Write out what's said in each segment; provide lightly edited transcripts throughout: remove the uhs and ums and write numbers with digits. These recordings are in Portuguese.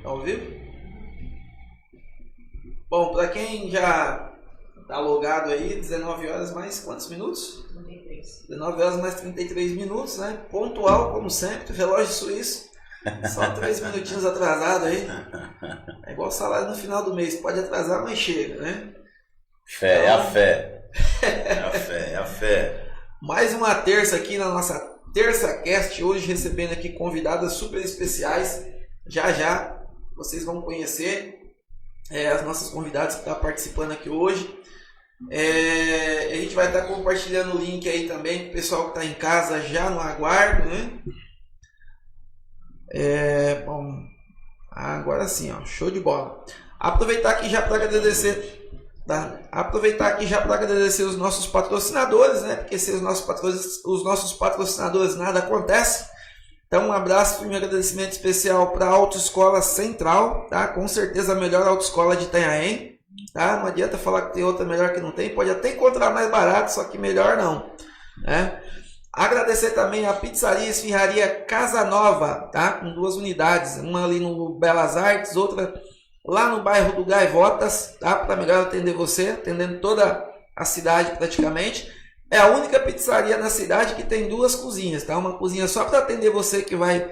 Ao vivo? Bom, para quem já tá logado aí, 19 horas mais quantos minutos? 33. 19 horas mais 33 minutos, né? Pontual, como sempre, relógio suíço. Só 3 minutinhos atrasado aí. É igual salário no final do mês, pode atrasar, mas chega, né? Fé, é a fé. É a fé, é a fé. Mais uma terça aqui na nossa Terça Cast, hoje recebendo aqui convidadas super especiais. Já vocês vão conhecer as nossas convidadas que estão participando aqui hoje. A gente vai estar compartilhando o link aí também para o pessoal que está em casa já no aguardo, né? Bom, agora sim, ó, show de bola. Aproveitar aqui já para agradecer, tá? Os nossos patrocinadores, né? Porque sem os nossos patrocinadores nada acontece. Então um abraço e um agradecimento especial para a Autoescola Central, tá? Com certeza a melhor autoescola de Itanhaém, tá? Não adianta falar que tem outra melhor que não tem, pode até encontrar mais barato, só que melhor não, né? Agradecer também a Pizzaria e Esfirraria Casa Nova, tá? Com 2 unidades, uma ali no Belas Artes, outra lá no bairro do Gaivotas, tá? Para melhor atender você, atendendo toda a cidade praticamente. É a única pizzaria na cidade que tem 2 cozinhas, tá? Uma cozinha só para atender você que vai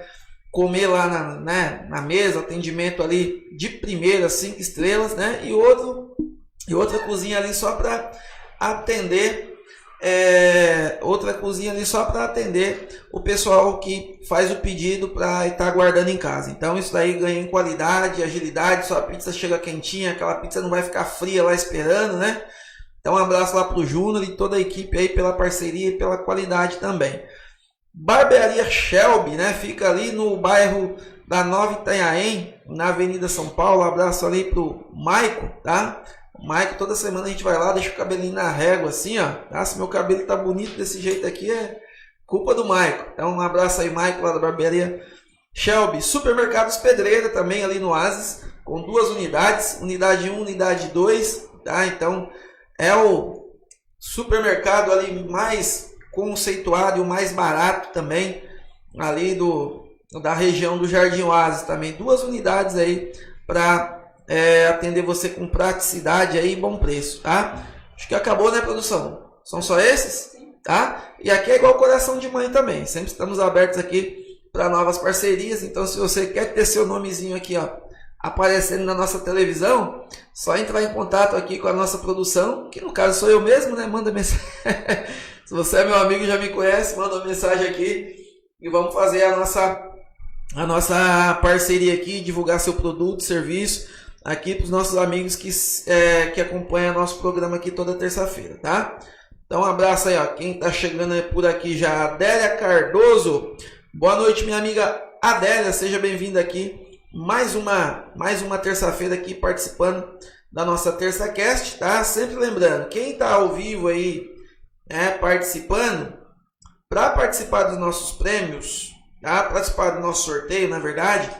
comer lá na mesa, atendimento ali de primeira, 5 estrelas, né? E outra cozinha ali só para atender o pessoal que faz o pedido para estar guardando em casa. Então isso daí ganha em qualidade, agilidade, sua pizza chega quentinha, aquela pizza não vai ficar fria lá esperando, né? Então um abraço lá pro Júnior e toda a equipe aí pela parceria e pela qualidade também. Barbearia Shelby, né? Fica ali no bairro da Nova Itanhaém, na Avenida São Paulo. Um abraço ali pro Maico, tá? O Maico, toda semana a gente vai lá, deixa o cabelinho na régua assim, ó. Tá? Se meu cabelo tá bonito desse jeito aqui, é culpa do Maico. Então um abraço aí, Maico, lá da Barbearia Shelby. Supermercados Pedreira também ali no Oasis, com 2 unidades, unidade 1, unidade 2, tá? Então é o supermercado ali mais conceituado e o mais barato também, ali da região do Jardim Oasis também. 2 unidades aí para atender você com praticidade aí e bom preço, tá? Acho que acabou, né, produção? São só esses? Tá? E aqui é igual coração de mãe também. Sempre estamos abertos aqui para novas parcerias. Então, se você quer ter seu nomezinho aqui, ó, aparecendo na nossa televisão, só entrar em contato aqui com a nossa produção, que no caso sou eu mesmo, né? Manda mensagem. Se você é meu amigo e já me conhece, manda uma mensagem aqui e vamos fazer a nossa parceria aqui, divulgar seu produto, serviço aqui para os nossos amigos que acompanham nosso programa aqui toda terça-feira, tá? Então um abraço aí, ó, quem está chegando por aqui já, Adélia Cardoso. Boa noite, minha amiga Adélia, seja bem-vinda aqui. Mais uma terça-feira aqui participando da nossa Terça Cast, tá? Sempre lembrando, quem está ao vivo aí participando, para participar dos nossos prêmios, tá? Participar do nosso sorteio, na verdade,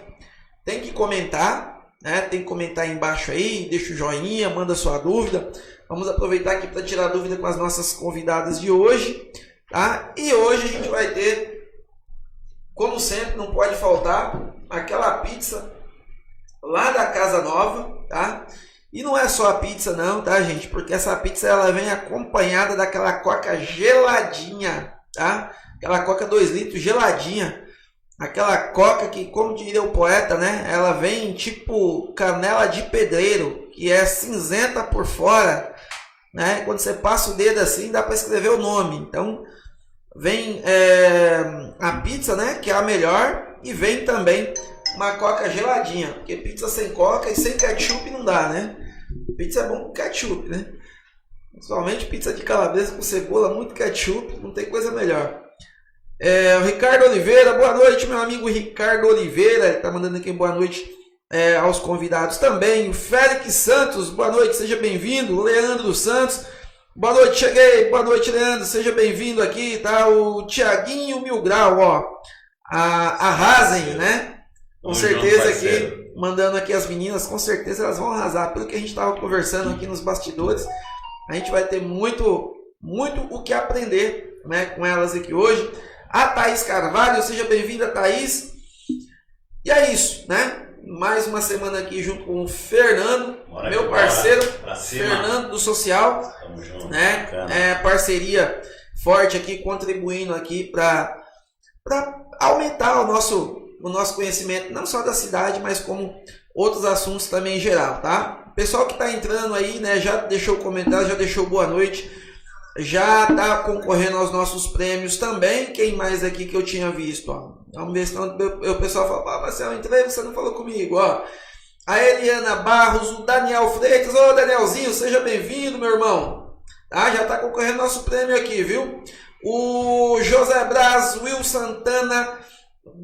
tem que comentar, né? Tem que comentar aí embaixo aí, deixa o joinha, manda sua dúvida. Vamos aproveitar aqui para tirar dúvida com as nossas convidadas de hoje, tá? E hoje a gente vai ter, como sempre, não pode faltar aquela pizza lá da Casa Nova, tá? E não é só a pizza não, tá, gente? Porque essa pizza ela vem acompanhada daquela coca geladinha, tá? Aquela coca 2 litros geladinha. Aquela coca que, como diria o poeta, né? Ela vem tipo canela de pedreiro, que é cinzenta por fora, né? Quando você passa o dedo assim, dá para escrever o nome. Então, vem a pizza, né? Que é a melhor. E vem também uma coca geladinha. Porque pizza sem coca e sem ketchup não dá, né? Pizza é bom com ketchup, né? Principalmente pizza de calabresa com cebola, muito ketchup. Não tem coisa melhor. O Ricardo Oliveira, boa noite, meu amigo Ricardo Oliveira. Ele tá mandando aqui boa noite aos convidados também. O Félix Santos, boa noite, seja bem-vindo. O Leandro Santos, boa noite, cheguei. Boa noite, Leandro, seja bem-vindo aqui, tá? O Tiaguinho Mil Grau, ó. Arrasem, né? Com certeza aqui, mandando aqui as meninas, com certeza elas vão arrasar. Pelo que a gente estava conversando aqui nos bastidores, a gente vai ter muito o que aprender, né, com elas aqui hoje. A Thaís Carvalho, seja bem-vinda, Thaís. E é isso, né? mais uma semana aqui junto com o Fernando, Bora meu aqui, parceiro, Fernando do Social, Tamo junto, né? Parceria forte aqui, contribuindo aqui para aumentar o nosso conhecimento, não só da cidade, mas como outros assuntos também em geral, tá? O pessoal que está entrando aí, né, já deixou o comentário, já deixou boa noite, já está concorrendo aos nossos prêmios também. Quem mais aqui que eu tinha visto, ó? Vamos ver se o pessoal fala, Marcelo, entrei, você não falou comigo, ó. A Eliana Barros, o Daniel Freitas, ô Danielzinho, seja bem-vindo, meu irmão. Tá? Já está concorrendo nosso prêmio aqui, viu? O José Braz, Will Santana,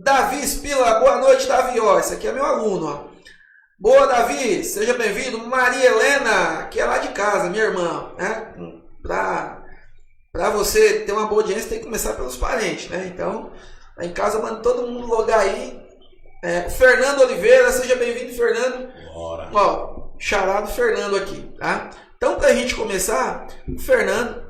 Davi Spila, boa noite, Davi, ó, esse aqui é meu aluno, ó. Boa, Davi, seja bem-vindo. Maria Helena, que é lá de casa, minha irmã, né? Para você ter uma boa audiência, tem que começar pelos parentes, né? Então, lá em casa, manda todo mundo logar aí. Fernando Oliveira, seja bem-vindo, Fernando. Bora. Ó, charado Fernando aqui, tá? Então, para a gente começar, o Fernando,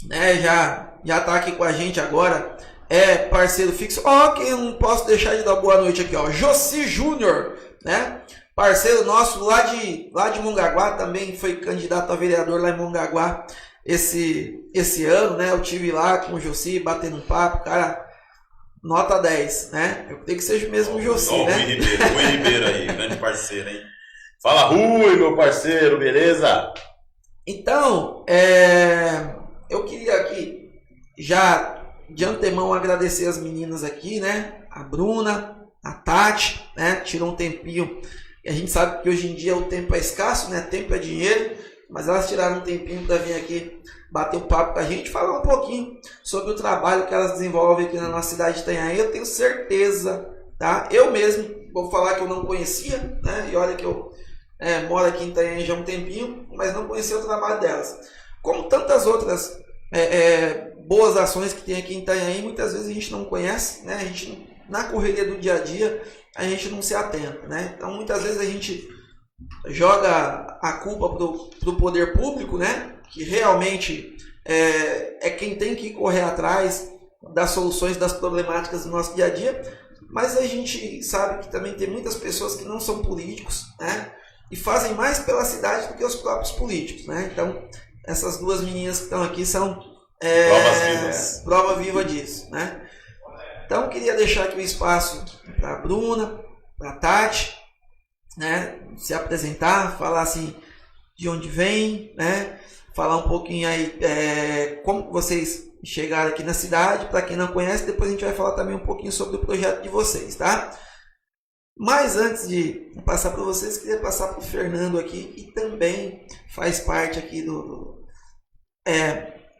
né, já tá aqui com a gente agora, é parceiro fixo. Ó, quem eu não posso deixar de dar boa noite aqui, ó, Jossi Júnior, né? Parceiro nosso lá de Mongaguá, também foi candidato a vereador lá em Mongaguá esse ano, né? Eu tive lá com o Jossi, batendo um papo, cara, nota 10, né? Eu tenho que seja mesmo o Jossi, né? O Rui Ribeiro aí, grande parceiro, hein? Fala, Rui, meu parceiro, beleza? Então, eu queria aqui, já de antemão, agradecer as meninas aqui, né? A Bruna, a Tati, né? Tirou um tempinho. A gente sabe que hoje em dia o tempo é escasso, né? Tempo é dinheiro, mas elas tiraram um tempinho para vir aqui bater um papo com a gente, falar um pouquinho sobre o trabalho que elas desenvolvem aqui na nossa cidade de Itanhaém. Eu tenho certeza, tá? Eu mesmo vou falar que eu não conhecia, né? E olha que eu moro aqui em Itanhaém já há um tempinho, mas não conhecia o trabalho delas. Como tantas outras boas ações que tem aqui em Itanhaém, muitas vezes a gente não conhece, né? A gente, na correria do dia a dia, a gente não se atenta, né? Então, muitas vezes a gente joga a culpa pro poder público, né? Que realmente é quem tem que correr atrás das soluções das problemáticas do nosso dia a dia, mas a gente sabe que também tem muitas pessoas que não são políticos, né? E fazem mais pela cidade do que os próprios políticos, né? Então, essas duas meninas que estão aqui são prova viva disso, né? Então, eu queria deixar aqui o espaço para a Bruna, para a Tati, né, se apresentar, falar assim de onde vem, né, falar um pouquinho aí como vocês chegaram aqui na cidade, para quem não conhece. Depois a gente vai falar também um pouquinho sobre o projeto de vocês, tá? Mas antes de passar para vocês, queria passar para o Fernando aqui, que também faz parte aqui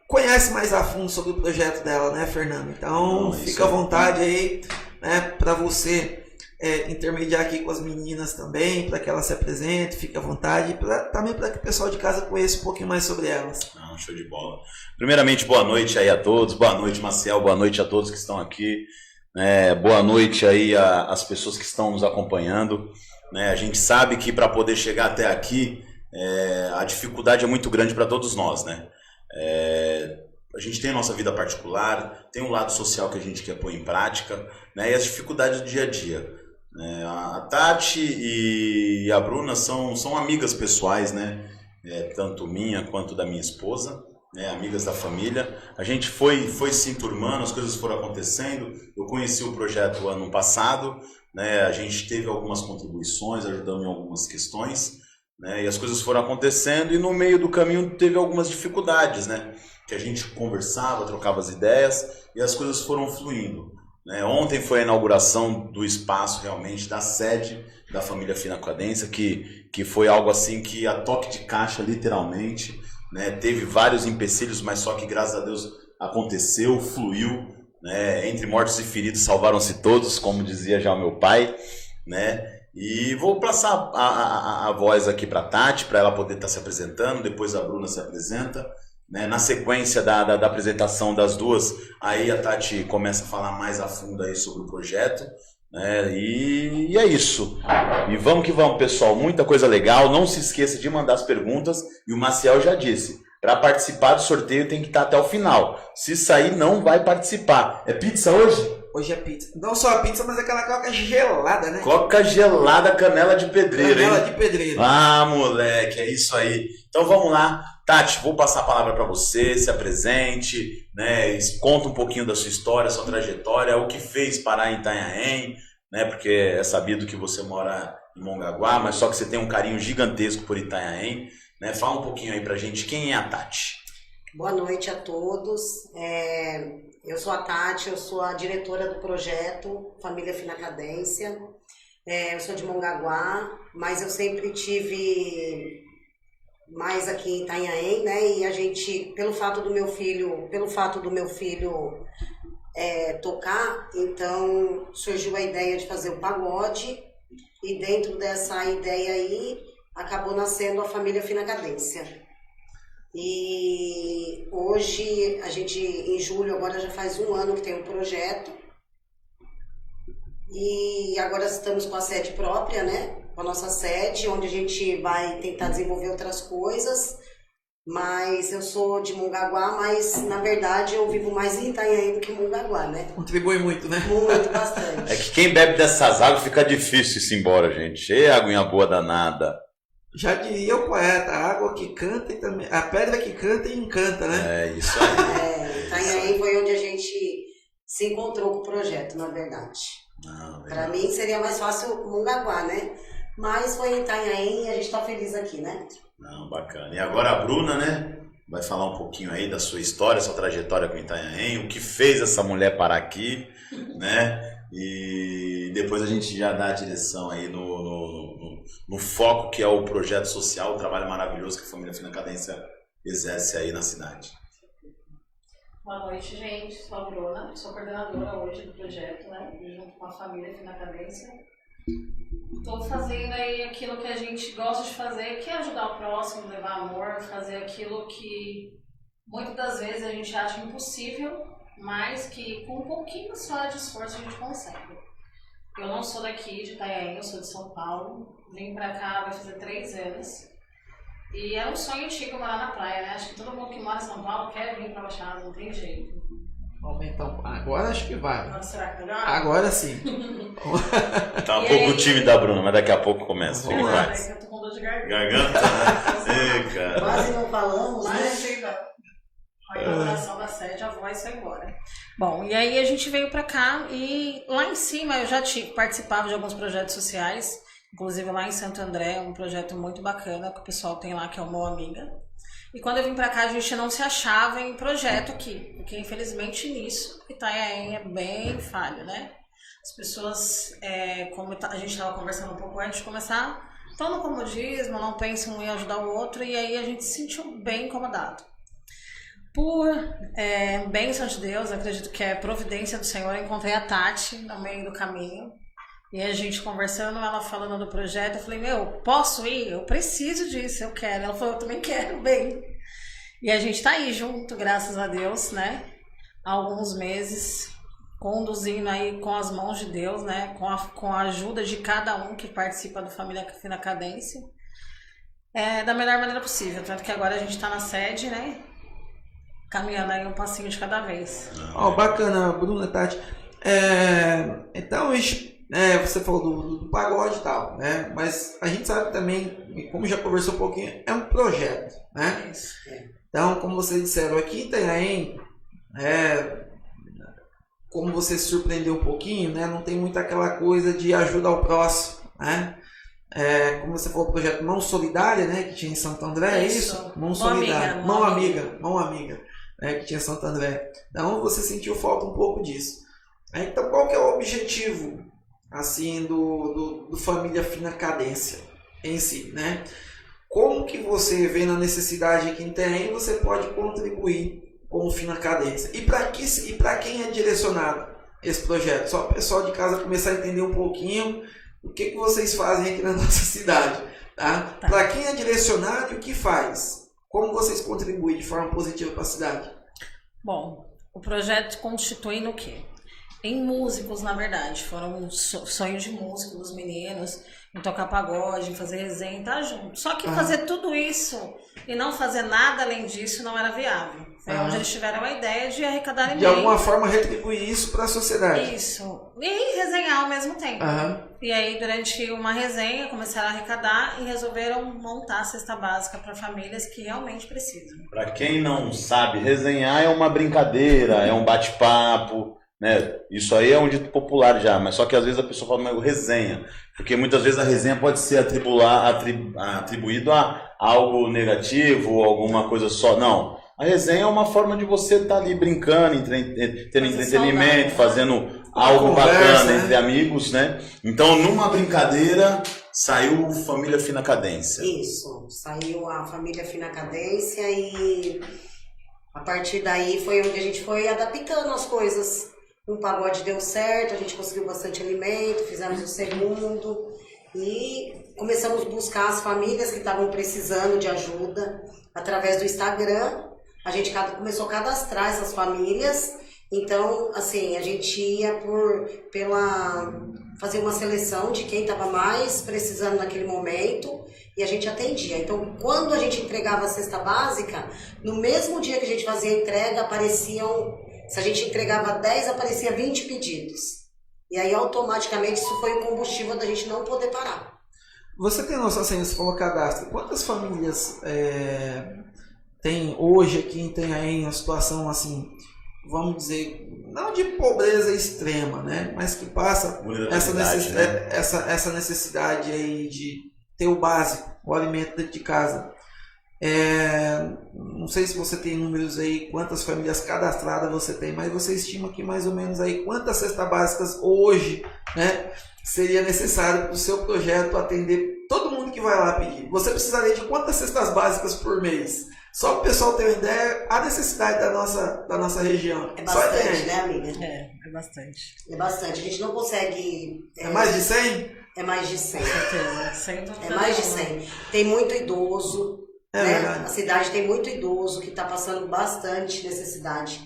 conhece mais a fundo sobre o projeto dela, né, Fernando? Então, fica à vontade aí, né, para você intermediar aqui com as meninas também, para que elas se apresentem, fique à vontade, também para que o pessoal de casa conheça um pouquinho mais sobre elas. Show de bola. Primeiramente, boa noite aí a todos, boa noite, Maciel, boa noite a todos que estão aqui, boa noite aí às pessoas que estão nos acompanhando, né? A gente sabe que para poder chegar até aqui, a dificuldade é muito grande para todos nós, né? A gente tem a nossa vida particular, tem um lado social que a gente quer pôr em prática, né? E as dificuldades do dia a dia. A Tati e a Bruna são amigas pessoais, né? Tanto minha quanto da minha esposa, né? Amigas da família. A gente foi se enturmando, as coisas foram acontecendo. Eu conheci o projeto ano passado, né? A gente teve algumas contribuições, ajudando em algumas questões, né? E as coisas foram acontecendo e no meio do caminho teve algumas dificuldades, né? Que a gente conversava, trocava as ideias e as coisas foram fluindo, né? Ontem foi a inauguração do espaço, realmente, da sede da família Fina Cadência, que foi algo assim que a toque de caixa, literalmente, né? Teve vários empecilhos, mas só que graças a Deus aconteceu, fluiu, né? Entre mortos e feridos salvaram-se todos, como dizia já o meu pai, né? E vou passar a voz aqui para a Tati, para ela poder estar se apresentando, depois a Bruna se apresenta, né? Na sequência da apresentação das duas, aí a Tati começa a falar mais a fundo aí sobre o projeto, né? E é isso. E vamos que vamos, pessoal. Muita coisa legal. Não se esqueça de mandar as perguntas. E o Maciel já disse, para participar do sorteio tem que estar até o final. Se sair, não vai participar. É pizza hoje? Hoje é pizza. Não só a pizza, mas aquela coca gelada, né? Coca gelada, canela de pedreiro, hein? Canela de pedreiro. Ah, moleque, é isso aí. Então vamos lá. Tati, vou passar a palavra para você, se apresente, né? Conta um pouquinho da sua história, sua trajetória, o que fez parar em Itanhaém, né? Porque é sabido que você mora em Mongaguá, mas só que você tem um carinho gigantesco por Itanhaém, né? Fala um pouquinho aí pra gente, quem é a Tati? Boa noite a todos. Eu sou a Tati, eu sou a diretora do projeto Família Fina Cadência. Eu sou de Mongaguá, mas eu sempre tive mais aqui em Itanhaém, né? E a gente, pelo fato do meu filho tocar, então surgiu a ideia de fazer o pagode, e dentro dessa ideia aí acabou nascendo a Família Fina Cadência. E hoje, em julho, agora já faz 1 ano que tem um projeto. E agora estamos com a sede própria, né? Com a nossa sede, onde a gente vai tentar desenvolver outras coisas. Mas eu sou de Mongaguá, mas na verdade eu vivo mais em Itanhaém do que em Mongaguá, né? Contribui muito, né? Muito, bastante. É que quem bebe dessas águas fica difícil ir embora, gente. E aguinha boa danada. Já diria o poeta, a água que canta e também. A pedra que canta e encanta, né? É isso aí. Itanhaém foi onde a gente se encontrou com o projeto, na verdade. Para mim seria mais fácil Mongaguá, né? Mas foi em Itanhaém e a gente tá feliz aqui, né? Não, bacana. E agora a Bruna, né? Vai falar um pouquinho aí da sua história, sua trajetória com Itanhaém, o que fez essa mulher parar aqui, né? E depois a gente já dá a direção aí no foco que é o projeto social, o trabalho maravilhoso que a Família Fina Cadência exerce aí na cidade. Boa noite, gente. Sou a Bruna, sou coordenadora hoje do projeto, né? Junto com a Família Fina Cadência. Estou fazendo aí aquilo que a gente gosta de fazer, que é ajudar o próximo, levar amor, fazer aquilo que muitas das vezes a gente acha impossível, mas que com um pouquinho só de esforço a gente consegue. Eu não sou daqui de Itanhaém, eu sou de São Paulo, vim pra cá vai fazer 3 anos. E é um sonho antigo morar na praia, né? Acho que todo mundo que mora em São Paulo quer vir pra Baixada, não tem jeito. Então, agora acho que vai. Agora será que melhor? Agora sim. Tá um pouco tímido da Bruna, mas daqui a pouco começa. Fique em Vamos lá, paz. né? Que eu tô com dor de garganta. Garganta, né? Ei, cara. Quase não falamos, Mas né? chega. A inauguração da sede, a voz foi embora. Bom, e aí a gente veio pra cá e lá em cima eu já participava de alguns projetos sociais, inclusive lá em Santo André, um projeto muito bacana que o pessoal tem lá, que é o Mão Amiga. E quando eu vim pra cá, a gente não se achava em projeto aqui, porque infelizmente nisso, Itanhaém é bem falho, né? As pessoas, como a gente estava conversando um pouco antes de começar, estão no comodismo, não pensam em ajudar o outro, e aí a gente se sentiu bem incomodado. Por bênção de Deus, acredito que é providência do Senhor, eu encontrei a Tati no meio do caminho. E a gente conversando, ela falando do projeto, eu falei, posso ir? Eu preciso disso, eu quero. Ela falou, eu também quero, bem. E a gente tá aí junto, graças a Deus, né? Há alguns meses, conduzindo aí com as mãos de Deus, né? Com a ajuda de cada um que participa do Família Fina Cadência. Da melhor maneira possível. Tanto que agora a gente tá na sede, né? Caminhando aí um passinho de cada vez. Bacana, Bruna, Tati. Então, você falou do pagode e tal, né? Mas a gente sabe também, como já conversou um pouquinho, é um projeto, né? Isso. Então, como vocês disseram aqui em Itanhaém, como você se surpreendeu um pouquinho, né? Não tem muito aquela coisa de ajuda ao próximo, né? Como você falou, o projeto Mão Solidária, né? Que tinha em Santo André, é isso? Mão Solidária, Mão Amiga, né? Que tinha em Santo André. Então, você sentiu falta um pouco disso. Então, qual que é o objetivo assim do Família Fina Cadência em si, né? Como que você vê na necessidade aqui em Itanhaém, você pode contribuir com o Fina Cadência? E para quem é direcionado esse projeto? Só o pessoal de casa começar a entender um pouquinho o que vocês fazem aqui na nossa cidade, tá? Para quem é direcionado e o que faz? Como vocês contribuem de forma positiva para a cidade? Bom, o projeto constitui no quê? Em músicos, na verdade. Foram sonhos de músico dos meninos, em tocar pagode, em fazer resenha, tá junto. Só que fazer tudo isso e não fazer nada além disso não era viável. Foi onde eles tiveram a ideia de arrecadar e-mail. De alguma forma retribuir isso para a sociedade. Isso. E resenhar ao mesmo tempo. E aí, durante uma resenha, começaram a arrecadar e resolveram montar a cesta básica para famílias que realmente precisam. Para quem não sabe, resenhar é uma brincadeira, é um bate-papo, né? Isso aí é um dito popular já, mas só que às vezes a pessoa fala, mas resenha, porque muitas vezes a resenha pode ser atribuído a algo negativo, alguma coisa só. Não, a resenha é uma forma de você estar ali brincando, tendo entretenimento, fazendo algo bacana entre amigos, né? Então, numa brincadeira, saiu Família Fina Cadência. Isso, saiu a Família Fina Cadência e a partir daí foi onde a gente foi adaptando as coisas. Um pagode deu certo, a gente conseguiu bastante alimento, fizemos o segundo e começamos a buscar as famílias que estavam precisando de ajuda através do Instagram. A gente começou a cadastrar essas famílias, então assim, a gente ia fazer uma seleção de quem estava mais precisando naquele momento e a gente atendia. Então, quando a gente entregava a cesta básica, no mesmo dia que a gente fazia a entrega, se a gente entregava 10, aparecia 20 pedidos. E aí, automaticamente, isso foi o combustível da gente não poder parar. Você tem noção, assim, você falou cadastro, quantas famílias tem hoje aqui em Itanhaém uma situação assim, vamos dizer, não de pobreza extrema, né? Mas que passa essa necessidade aí de ter o básico, o alimento dentro de casa. Não sei se você tem números aí, quantas famílias cadastradas você tem, mas você estima que mais ou menos aí quantas cestas básicas hoje, né, seria necessário para o seu projeto atender todo mundo que vai lá pedir. Você precisaria de quantas cestas básicas por mês? Só para o pessoal ter uma ideia, a necessidade da nossa região. É bastante, né, amiga? É bastante. É bastante. A gente não consegue... É mais de 100? É mais de 100. É mais de 100. Tem muito idoso. Né? A cidade tem muito idoso que está passando bastante necessidade.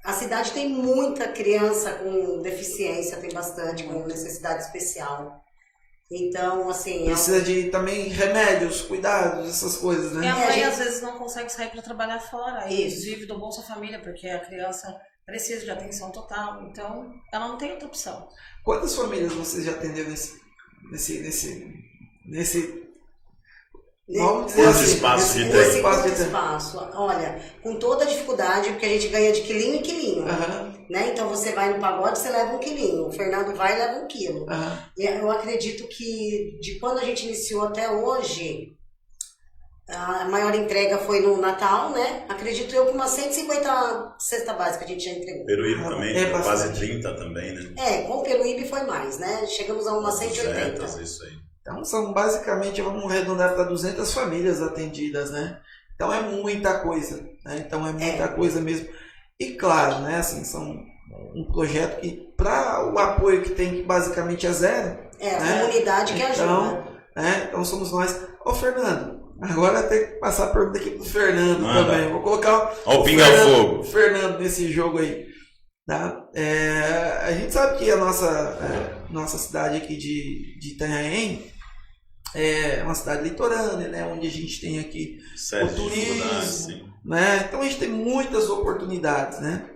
A cidade tem muita criança com deficiência, tem bastante, com necessidade especial. Então, assim... Precisa de também remédios, cuidados, essas coisas, né? E a mãe às vezes não consegue sair para trabalhar fora. E Isso. vive do Bolsa Família, porque a criança precisa de atenção total. Então, ela não tem outra opção. Quantas famílias vocês já atenderam nesse vamos dizer assim, espaço de nesse tempo. espaço. Olha, com toda a dificuldade, porque a gente ganha de quilinho em quilinho, né? Então você vai no pagode, você leva 1 quilinho, o Fernando vai e leva 1 quilo. E eu acredito que de quando a gente iniciou até hoje, a maior entrega foi no Natal, né? Acredito eu que umas 150 cesta básica a gente já entregou. Peruíbe também, quase 30 também, né? Com o Peruíbe foi mais, né? Chegamos a umas 180. 200, isso aí. Então são basicamente, vamos arredondar para 200 famílias atendidas, né? Então é muita coisa, né? Então é muita coisa mesmo. E claro, né? Assim, são um projeto que, para o apoio que tem, que basicamente é zero. A comunidade que ajuda. Então somos nós. Ô Fernando, agora tem que passar a pergunta aqui pro Fernando também. Vou colocar o pinga-fogo. O Fernando nesse jogo aí. Tá? A gente sabe que a nossa cidade aqui de Itanhaém é uma cidade litorânea, né? Onde a gente tem aqui o turismo, né? Então a gente tem muitas oportunidades, né?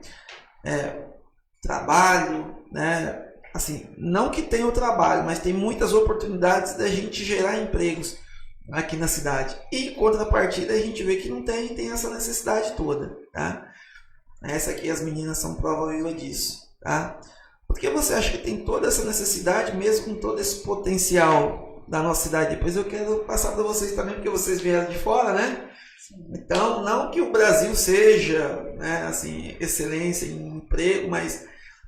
Trabalho, né? Assim, não que tenha o trabalho, mas tem muitas oportunidades da gente gerar empregos aqui na cidade. E em contrapartida a gente vê que não tem essa necessidade toda, tá? Essa aqui, as meninas são prova viva disso, tá? Por que você acha que tem toda essa necessidade, mesmo com todo esse potencial da nossa cidade? Depois eu quero passar para vocês também, porque vocês vieram de fora, né? Então, não que o Brasil seja, né, assim, excelência em emprego, mas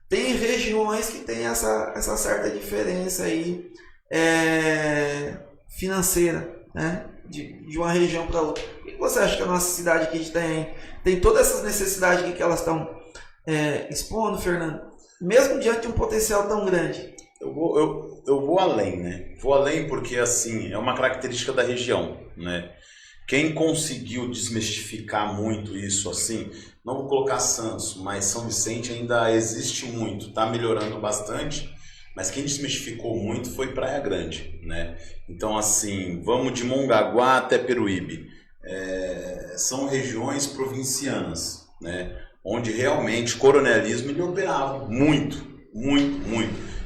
tem regiões que tem essa certa diferença aí financeira, né? De uma região para outra. O que você acha que a nossa cidade aqui tem todas essas necessidades que elas estão expondo, Fernando? Mesmo diante de um potencial tão grande. Eu vou além, né? Vou além porque, assim, é uma característica da região, né? Quem conseguiu desmistificar muito isso, assim, não vou colocar Santos, mas São Vicente ainda existe muito, está melhorando bastante, mas quem desmistificou muito foi Praia Grande, né? Então, assim, vamos de Mongaguá até Peruíbe. São regiões provincianas, né, onde realmente o coronelismo ele operava muito.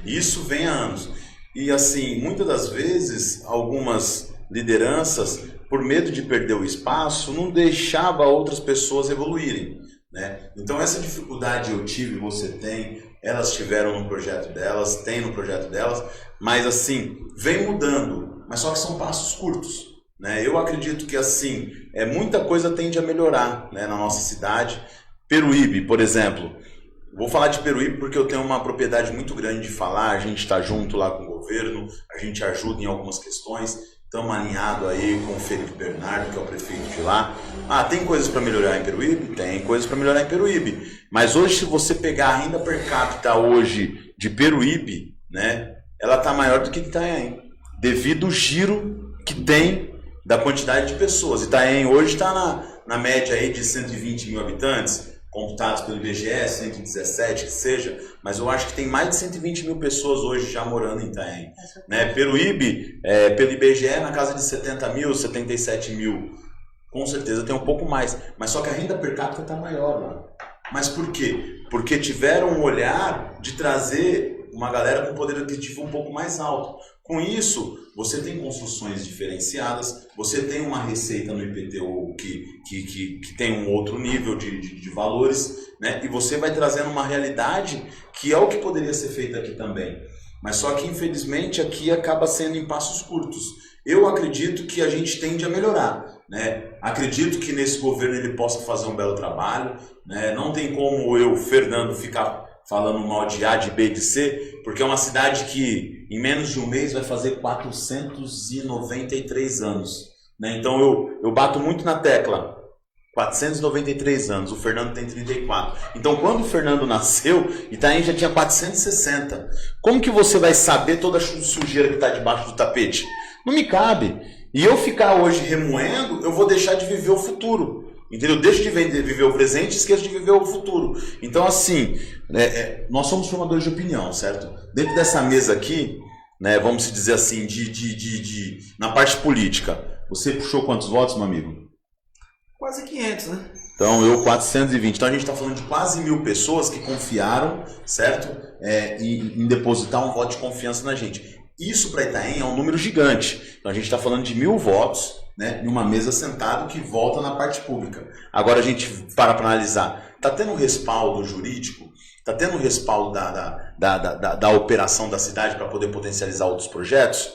E isso vem há anos. E assim, muitas das vezes, algumas lideranças, por medo de perder o espaço, não deixava outras pessoas evoluírem, né? Então essa dificuldade eu tive, você tem, elas tiveram no projeto delas, tem no projeto delas, mas assim, vem mudando, mas só que são passos curtos, né? Eu acredito que assim, muita coisa tende a melhorar, né, na nossa cidade. Peruíbe, por exemplo, vou falar de Peruíbe porque eu tenho uma propriedade muito grande de falar, a gente está junto lá com o governo, a gente ajuda em algumas questões, estamos alinhados aí com o Felipe Bernardo, que é o prefeito de lá. Tem coisas para melhorar em Peruíbe? Tem coisas para melhorar em Peruíbe, mas hoje se você pegar a renda per capita hoje de Peruíbe, né, ela está maior do que Itanhaém, devido ao giro que tem da quantidade de pessoas. Itanhaém hoje está na média aí de 120 mil habitantes, computados pelo IBGE, 117 que seja, mas eu acho que tem mais de 120 mil pessoas hoje já morando em Itanhaém, né? Peruíbe, pelo IBGE, na casa de 70 mil, 77 mil, com certeza tem um pouco mais, mas só que a renda per capita está maior lá. Mas por quê? Porque tiveram um olhar de trazer uma galera com poder aquisitivo um pouco mais alto. Com isso, você tem construções diferenciadas, você tem uma receita no IPTU que tem um outro nível de valores, né? E você vai trazendo uma realidade que é o que poderia ser feito aqui também. Mas só que, infelizmente, aqui acaba sendo em passos curtos. Eu acredito que a gente tende a melhorar, né? Acredito que nesse governo ele possa fazer um belo trabalho, né? Não tem como eu, Fernando, ficar falando mal de A, de B, de C, porque é uma cidade que em menos de um mês vai fazer 493 anos, né? Então eu bato muito na tecla, 493 anos, o Fernando tem 34. Então quando o Fernando nasceu, Itaém já tinha 460. Como que você vai saber toda a sujeira que está debaixo do tapete? Não me cabe. E eu ficar hoje remoendo, eu vou deixar de viver o futuro. Entendeu? Deixo de viver o presente e esqueço de viver o futuro. Então, assim, nós somos formadores de opinião, certo? Dentro dessa mesa aqui, né, vamos dizer assim, na parte política, você puxou quantos votos, meu amigo? Quase 500, né? Então, eu 420. Então, a gente está falando de quase 1000 pessoas que confiaram, certo? Em depositar um voto de confiança na gente. Isso para Itaém é um número gigante. Então, a gente está falando de 1000 votos, né, em uma mesa sentado que volta na parte pública. Agora a gente para analisar, está tendo um respaldo jurídico, está tendo um respaldo da operação da cidade para poder potencializar outros projetos?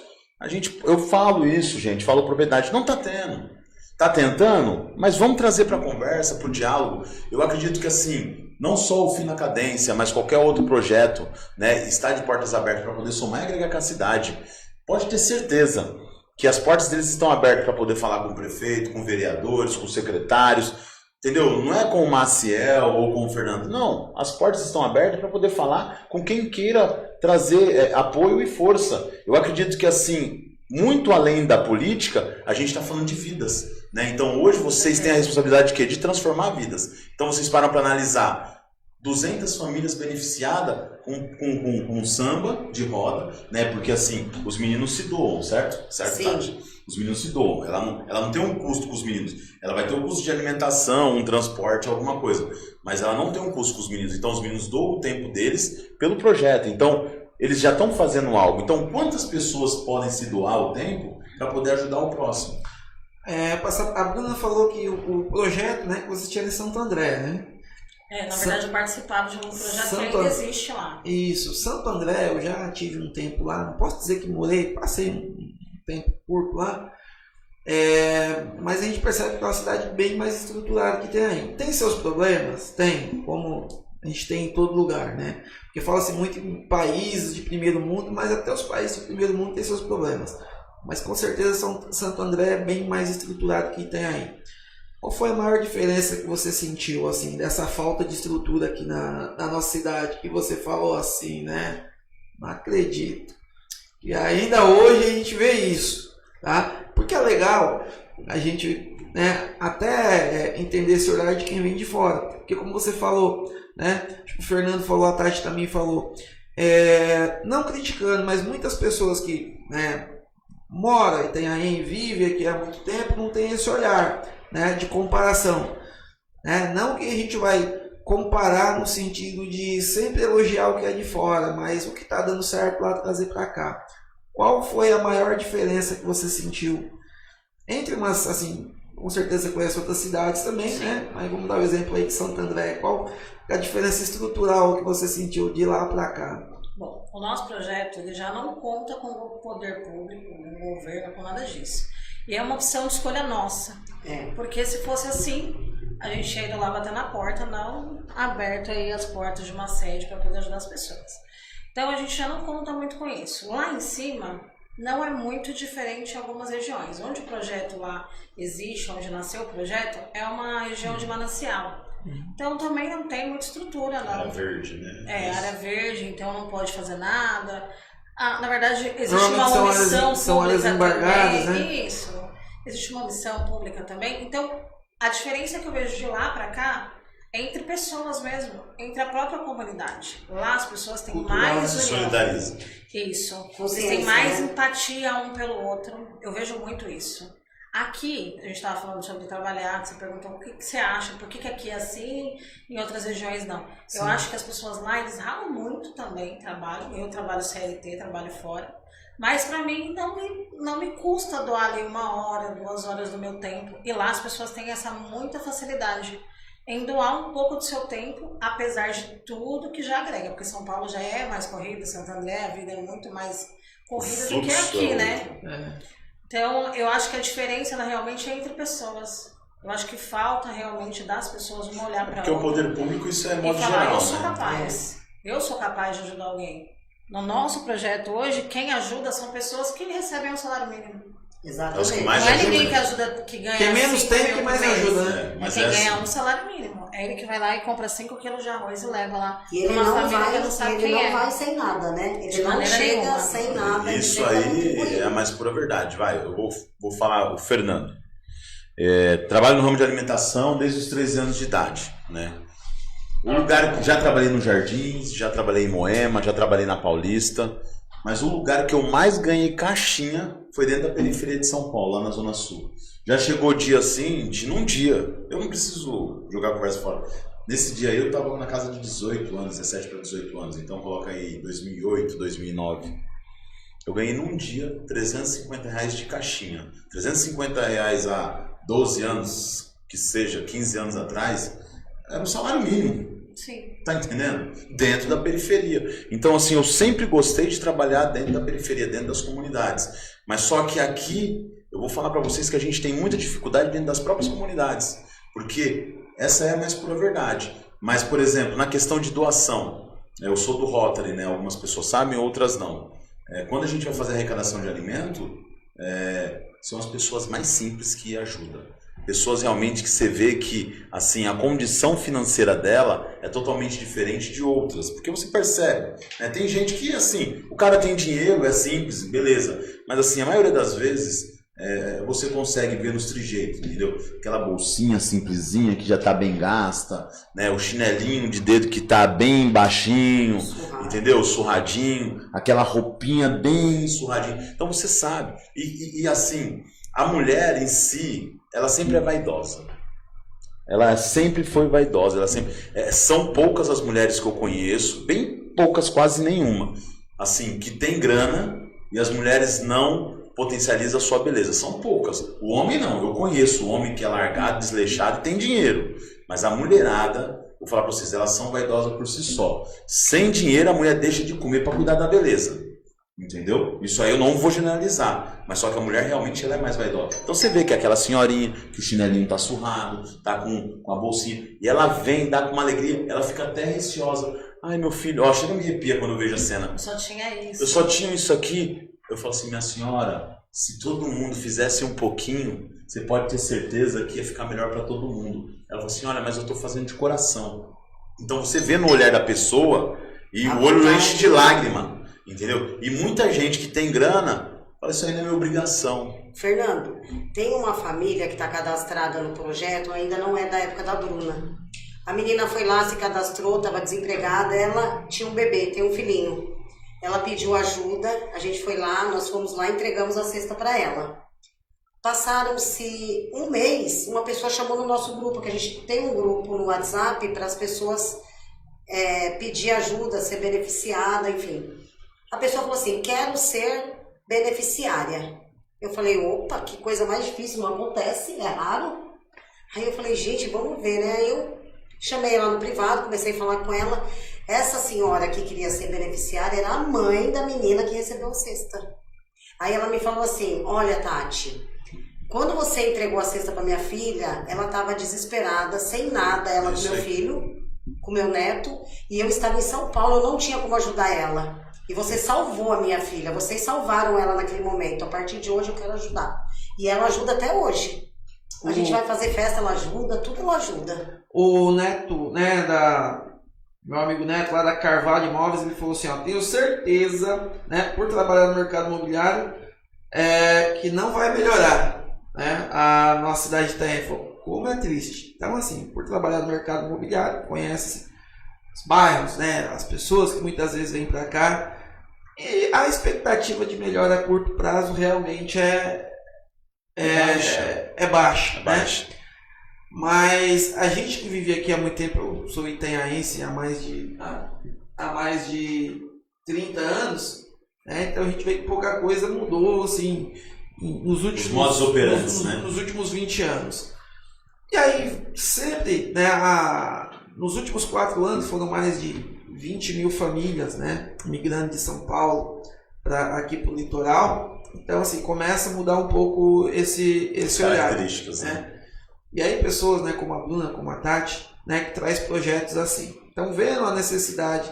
Eu falo isso, gente, falo propriedade, não está tendo. Está tentando, mas vamos trazer para a conversa, para o diálogo. Eu acredito que assim, não só o Fina Cadência, mas qualquer outro projeto, né, está de portas abertas para poder somar e agregar com a cidade. Pode ter certeza que as portas deles estão abertas para poder falar com o prefeito, com vereadores, com secretários, entendeu? Não é com o Maciel ou com o Fernando, não. As portas estão abertas para poder falar com quem queira trazer apoio e força. Eu acredito que assim, muito além da política, a gente está falando de vidas, né? Então hoje vocês têm a responsabilidade de quê? De transformar vidas. Então vocês param para analisar 200 famílias beneficiadas com samba de roda, né? Porque assim, os meninos se doam, certo? Certo, Tati? Os meninos se doam. Ela não tem um custo com os meninos. Ela vai ter um custo de alimentação, um transporte, alguma coisa. Mas ela não tem um custo com os meninos. Então os meninos doam o tempo deles pelo projeto. Então eles já estão fazendo algo. Então quantas pessoas podem se doar o tempo para poder ajudar o próximo? A Bruna falou que o projeto, né, que você tinha em Santo André, né? Na verdade eu participava de um projeto que ainda existe lá. Isso, Santo André, eu já tive um tempo lá, não posso dizer que morei, passei um tempo curto lá, mas a gente percebe que é uma cidade bem mais estruturada que tem aí. Tem seus problemas? Tem, como a gente tem em todo lugar, né? Porque fala-se muito em países de primeiro mundo, mas até os países de primeiro mundo têm seus problemas. Mas com certeza Santo André é bem mais estruturado que tem aí. Qual foi a maior diferença que você sentiu, assim, dessa falta de estrutura aqui na nossa cidade, que você falou assim, né? Não acredito. E ainda hoje a gente vê isso, tá? Porque é legal a gente, né, até entender esse olhar de quem vem de fora. Porque como você falou, né? Tipo, o Fernando falou, a Tati também falou. Não criticando, mas muitas pessoas que, né, moram e vive aqui há muito tempo, não tem esse olhar, né, de comparação. né? Não que a gente vai comparar no sentido de sempre elogiar o que é de fora, mas o que está dando certo lá trazer para cá. Qual foi a maior diferença que você sentiu entre umas, assim, com certeza você conhece outras cidades também, né? Mas vamos dar o exemplo aí de Santo André. Qual é a diferença estrutural que você sentiu de lá para cá? Bom, o nosso projeto ele já não conta com o poder público, com o governo, com nada disso. E é uma opção de escolha nossa. Porque se fosse assim, a gente ia ido lá bater na porta, não aberto aí as portas de uma sede para poder ajudar as pessoas. Então a gente já não conta muito com isso. Lá em cima não é muito diferente em algumas regiões. Onde o projeto lá existe, onde nasceu o projeto, é uma região de manancial. Então também não tem muita estrutura. Não. Área verde, né? Área verde, então não pode fazer nada. Na verdade, existe uma omissão são áreas embargadas, também. Né? Isso. Existe uma omissão pública também. Então, a diferença que eu vejo de lá para cá é entre pessoas mesmo, entre a própria comunidade. Lá as pessoas têm mais se solidarizam. Isso. Vocês têm mais empatia um pelo outro. Eu vejo muito isso. Aqui, a gente estava falando sobre trabalhar, você perguntou o que você acha, por que aqui é assim, em outras regiões não. Sim. Eu acho que as pessoas lá, eles ralam muito também, trabalham. Eu trabalho CLT, trabalho fora. Mas para mim não me custa doar ali 1 hora, 2 horas do meu tempo. E lá as pessoas têm essa muita facilidade em doar um pouco do seu tempo, apesar de tudo que já agrega. Porque São Paulo já é mais corrida, Santo André, a vida é muito mais corrida do que aqui, né? Então, eu acho que a diferença realmente é entre pessoas. Eu acho que falta realmente das pessoas um olhar para outra. Porque o poder público, isso é modo falar, geral, eu sou capaz. Eu sou capaz de ajudar alguém. No nosso projeto hoje, quem ajuda são pessoas que recebem um salário mínimo. Exatamente. Não é ninguém que ajuda, que ganha tem menos tempo e mais ajuda, né? É quem ganha um salário mínimo. É ele que vai lá e compra 5 quilos de arroz e leva lá. E ele não vai sem nada, né? Ele não chega nenhuma. Sem nada. Isso aí é a mais pura verdade. Eu vou falar o Fernando. Trabalho no ramo de alimentação desde os 13 anos de idade, né? O lugar que já trabalhei no Jardins, já trabalhei em Moema, já trabalhei na Paulista, mas o lugar que eu mais ganhei caixinha foi dentro da periferia de São Paulo, lá na Zona Sul. Já chegou dia assim, num dia, eu não preciso jogar a conversa fora. Nesse dia aí eu estava na casa de 18 anos, 17 para 18 anos, então coloca aí 2008, 2009. Eu ganhei num dia R$350 de caixinha. R$350 há 12 anos, que seja 15 anos atrás, era um salário mínimo. Sim. Tá entendendo? Dentro da periferia. Então, assim, eu sempre gostei de trabalhar dentro da periferia, dentro das comunidades. Mas só que aqui, eu vou falar para vocês que a gente tem muita dificuldade dentro das próprias comunidades. Porque essa é a mais pura verdade. Mas, por exemplo, na questão de doação, eu sou do Rotary, né? Algumas pessoas sabem, outras não. Quando a gente vai fazer arrecadação de alimento, são as pessoas mais simples que ajudam. Pessoas realmente que você vê que assim, a condição financeira dela é totalmente diferente de outras. Porque você percebe, né? Tem gente que assim, o cara tem dinheiro, é simples, beleza. Mas assim, a maioria das vezes você consegue ver nos trejeitos, entendeu? Aquela bolsinha simplesinha que já tá bem gasta, né? O chinelinho de dedo que tá bem baixinho, entendeu? Surradinho, aquela roupinha bem surradinha. Então você sabe. E assim, a mulher em si, ela sempre é vaidosa. Ela sempre foi vaidosa. Ela sempre... são poucas as mulheres que eu conheço, bem poucas, quase nenhuma, assim, que tem grana e as mulheres não potencializam a sua beleza. São poucas. O homem não. Eu conheço o homem que é largado, desleixado e tem dinheiro. Mas a mulherada, vou falar para vocês, elas são vaidosas por si só. Sem dinheiro, a mulher deixa de comer para cuidar da beleza. Entendeu? Isso aí eu não vou generalizar, mas só que a mulher realmente ela é mais vaidosa. Então você vê que aquela senhorinha, que o chinelinho tá surrado, tá com a bolsinha, e ela vem, dá com uma alegria, ela fica até receosa. Ai, meu filho, ó, chega a me arrepia quando eu vejo a cena. Eu só tinha isso. Eu só tinha isso aqui. Eu falo assim, minha senhora, se todo mundo fizesse um pouquinho, você pode ter certeza que ia ficar melhor para todo mundo. Ela falou assim, olha, mas eu tô fazendo de coração. Então você vê no olhar da pessoa e o olho enche de lágrima. Entendeu? E muita gente que tem grana, fala, isso aí não é minha obrigação. Fernando, tem uma família que está cadastrada no projeto, ainda não é da época da Bruna. A menina foi lá, se cadastrou, estava desempregada, ela tinha um bebê, tem um filhinho. Ela pediu ajuda, a gente foi lá, nós fomos lá e entregamos a cesta para ela. Passaram-se um mês, uma pessoa chamou no nosso grupo, que a gente tem um grupo no WhatsApp para as pessoas pedir ajuda, ser beneficiada, enfim. A pessoa falou assim, quero ser beneficiária. Eu falei, opa, que coisa mais difícil, não acontece, é raro. Aí eu falei, gente, vamos ver, né? Aí eu chamei ela no privado, comecei a falar com ela. Essa senhora que queria ser beneficiária era a mãe da menina que recebeu a cesta. Aí ela me falou assim, olha, Tati, quando você entregou a cesta para minha filha, ela estava desesperada, sem nada, ela com meu filho, com meu neto, e eu estava em São Paulo, eu não tinha como ajudar ela. E você salvou a minha filha, vocês salvaram ela naquele momento. A partir de hoje eu quero ajudar. E ela ajuda até hoje. A gente vai fazer festa, ela ajuda, tudo ela ajuda. O Neto, né, meu amigo Neto, lá da Carvalho Imóveis, ele falou assim, ó, tenho certeza, né, por trabalhar no mercado imobiliário, que não vai melhorar, né, a nossa cidade de Itanhaém. Como é triste. Então, assim, por trabalhar no mercado imobiliário, conhece os bairros, né, as pessoas que muitas vezes vêm para cá, e a expectativa de melhora a curto prazo realmente é baixa. Né? Mas a gente que vive aqui há muito tempo, eu sou itanhaense há mais de 30 anos, né? Então a gente vê que pouca coisa mudou assim, nos últimos, modus operandi, né? Nos últimos 20 anos. E aí, sempre, né, nos últimos 4 anos foram mais de 20 mil famílias, né, migrando de São Paulo para aqui para o litoral. Então, assim, começa a mudar um pouco esse olhar. Características, né? E aí, pessoas, né, como a Bruna, como a Tati, né, que traz projetos assim. Então, vendo a necessidade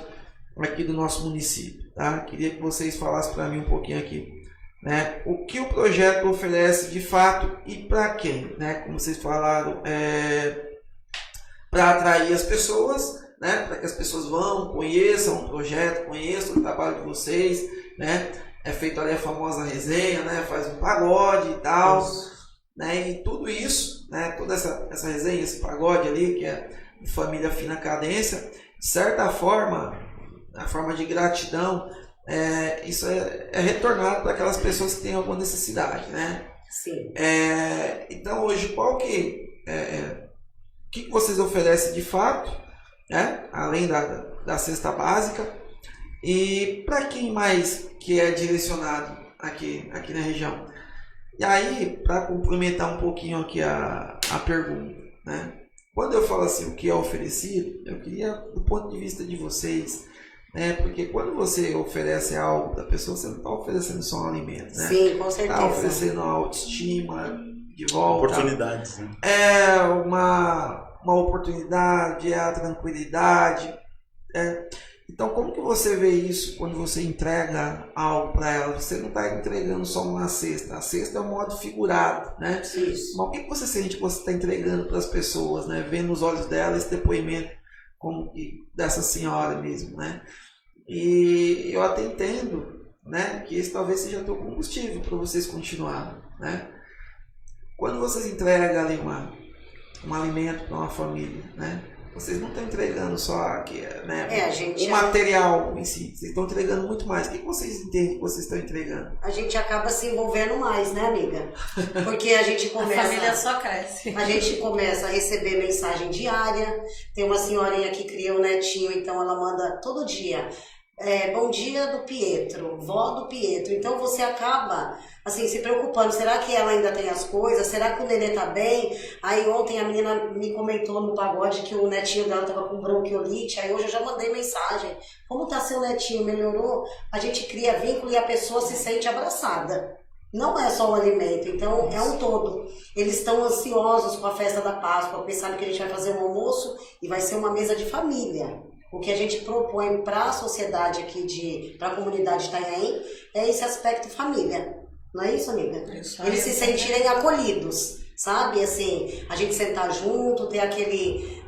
aqui do nosso município, tá? Queria que vocês falassem para mim um pouquinho aqui, né, o que o projeto oferece de fato e para quem, né? Como vocês falaram, para atrair as pessoas, né, para que as pessoas vão, conheçam o projeto, conheçam o trabalho de vocês, né? É feito ali a famosa resenha, né? Faz um pagode e tal, né? E tudo isso, né? Toda essa resenha, esse pagode ali, que é Família Fina Cadência, de certa forma, a forma de gratidão, isso é retornado para aquelas pessoas que têm alguma necessidade, né? Sim. Então hoje, o que vocês oferecem de fato, né? Além da cesta básica, e para quem mais que é direcionado aqui na região? E aí, para complementar um pouquinho aqui a pergunta, né? Quando eu falo assim, o que é oferecido, eu queria, do ponto de vista de vocês, né? Porque quando você oferece algo para a pessoa, você não está oferecendo só um alimento, né? Sim, com certeza. Está oferecendo uma autoestima de volta. Oportunidades, né? É uma oportunidade, é a tranquilidade. Então, como que você vê isso quando você entrega algo para ela? Você não está entregando só uma cesta. A cesta é um modo figurado, né? Isso. Mas o que você sente que você está entregando para as pessoas, né? Vendo nos olhos dela esse depoimento como dessa senhora mesmo, né? E eu até entendo, né, que esse talvez seja teu combustível para vocês continuarem, né? Quando vocês entregam ali um alimento para uma família, né? Vocês não estão entregando só aqui, né, o material em si, vocês estão entregando muito mais. O que vocês entendem que vocês estão entregando? A gente acaba se envolvendo mais, né, amiga? Porque a gente começa... A família só cresce. A gente começa a receber mensagem diária. Tem uma senhorinha que cria um netinho, então ela manda todo dia. Bom dia do Pietro, vó do Pietro. Então você acaba assim se preocupando, será que ela ainda tem as coisas? Será que o nenê tá bem? Aí ontem a menina me comentou no pagode que o netinho dela tava com bronquiolite. Aí hoje eu já mandei mensagem, como tá seu netinho, melhorou? A gente cria vínculo e a pessoa se sente abraçada. Não é só o alimento, então é um todo. Eles estão ansiosos com a festa da Páscoa, porque sabem que a gente vai fazer um almoço e vai ser uma mesa de família. O que a gente propõe para a sociedade aqui, para a comunidade de Itanhaém, é esse aspecto família. Não é isso, amiga? Isso, eles se sentirem acolhidos, sabe? Assim, a gente sentar junto, ter aquele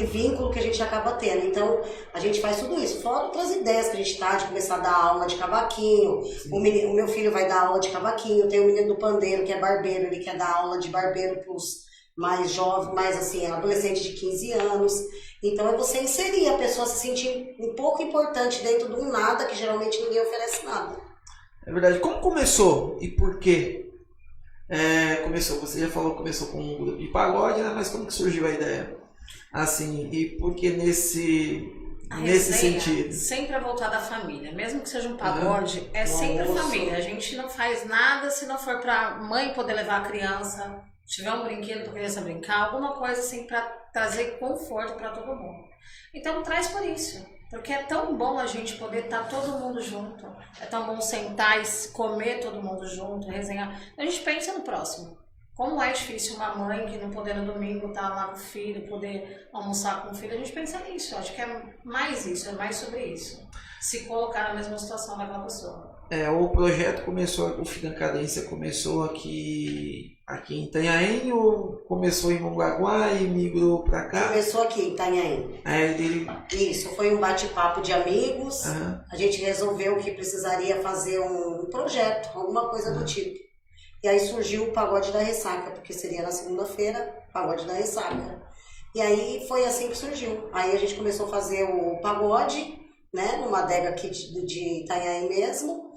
vínculo que a gente acaba tendo. Então, a gente faz tudo isso. Fora outras ideias que a gente tá, de começar a dar aula de cavaquinho. O meu filho vai dar aula de cavaquinho. Tem o menino do pandeiro, que é barbeiro, ele quer dar aula de barbeiro para os mais jovens, mais assim, adolescente de 15 anos. Então é você inserir a pessoa se sentir um pouco importante dentro de um nada, que geralmente ninguém oferece nada. É verdade. Como começou e por quê? Você já falou que começou com um grupo de pagode, né? Mas como que surgiu a ideia? Assim, e por que nesse sentido? Sempre é voltada à família, mesmo que seja um pagode, é sempre a família. A gente não faz nada se não for para mãe poder levar a criança, tiver um brinquedo para a criança brincar, alguma coisa assim para trazer conforto para todo mundo. Então traz por isso, porque é tão bom a gente poder estar todo mundo junto, é tão bom sentar e comer todo mundo junto, resenhar. A gente pensa no próximo. Como é difícil uma mãe que não poder no domingo estar lá com o filho, poder almoçar com o filho, a gente pensa nisso. Acho que é mais isso, é mais sobre isso. Se colocar na mesma situação daquela pessoa. O projeto começou, o Finacadência começou aqui em Itanhaém ou começou em Mongaguá e migrou para cá? Começou aqui em Itanhaém. Isso, foi um bate-papo de amigos. A gente resolveu que precisaria fazer um projeto, alguma coisa do tipo. E aí surgiu o Pagode da Ressaca, porque seria na segunda-feira, Pagode da Ressaca. E aí foi assim que surgiu. Aí a gente começou a fazer o pagode, né, numa adega aqui de Itanhaém mesmo.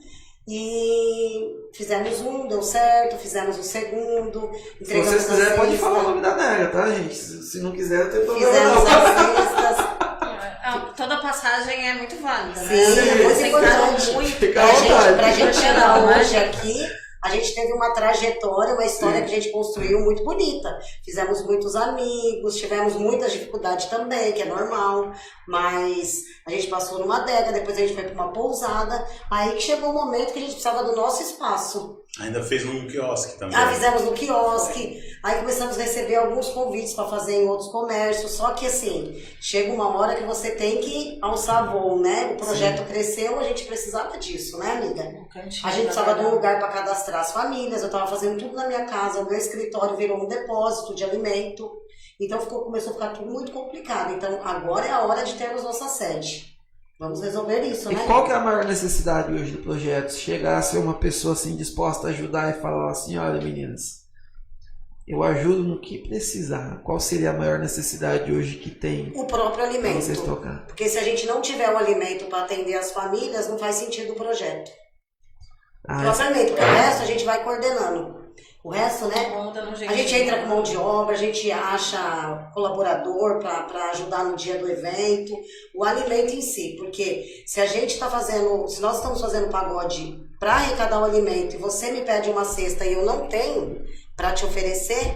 E fizemos um, deu certo, fizemos o segundo. Se vocês quiserem, pode falar o nome da adega, tá, gente? Se não quiser, eu tenho problema. Fizemos as cestas. Toda passagem é muito válida, né? Sim, é muito importante. Fica à vontade. Pra gente chegar hoje aqui, a gente teve uma trajetória, uma história que a gente construiu muito bonita. Fizemos muitos amigos, tivemos muitas dificuldades também, que é normal. Mas a gente passou numa adega, depois a gente foi para uma pousada. Aí que chegou o momento que a gente precisava do nosso espaço. Ainda fez num quiosque também. Fizemos no quiosque. Aí começamos a receber alguns convites para fazer em outros comércios. Só que assim, chega uma hora que você tem que alçar voo, né? O projeto cresceu, a gente precisava disso, né, amiga? A gente precisava de um lugar para cadastrar as famílias. Eu estava fazendo tudo na minha casa. O meu escritório virou um depósito de alimento. Então começou a ficar tudo muito complicado. Então agora é a hora de termos nossa sede. Vamos resolver isso, né? E qual que é a maior necessidade hoje do projeto? Se chegar a ser uma pessoa assim disposta a ajudar e falar assim, olha meninas, eu ajudo no que precisar. Qual seria a maior necessidade hoje que tem? O próprio alimento. Vocês tocar? Porque se a gente não tiver o alimento para atender as famílias, não faz sentido o projeto. Propriamente, porque o resto a gente vai coordenando. O resto, né? A gente entra com mão de obra, a gente acha colaborador para ajudar no dia do evento. O alimento em si, porque se a gente está fazendo, se nós estamos fazendo pagode para arrecadar o alimento e você me pede uma cesta e eu não tenho para te oferecer,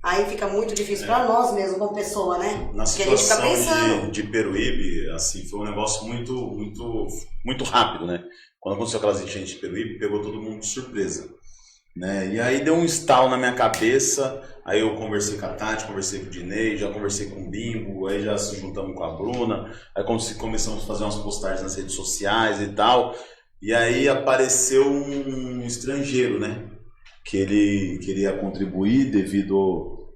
aí fica muito difícil para nós mesmo, como pessoa, né? Na situação de Peruíbe, assim, foi um negócio muito rápido, né? Quando aconteceu aquelas enchentes de Peruíbe, pegou todo mundo de surpresa. Né? E aí deu um estalo na minha cabeça, aí eu conversei com a Tati, conversei com o Dinei, já conversei com o Bimbo, aí já se juntamos com a Bruna, aí começamos a fazer umas postagens nas redes sociais e tal, e aí apareceu um estrangeiro, né, que ele queria contribuir devido,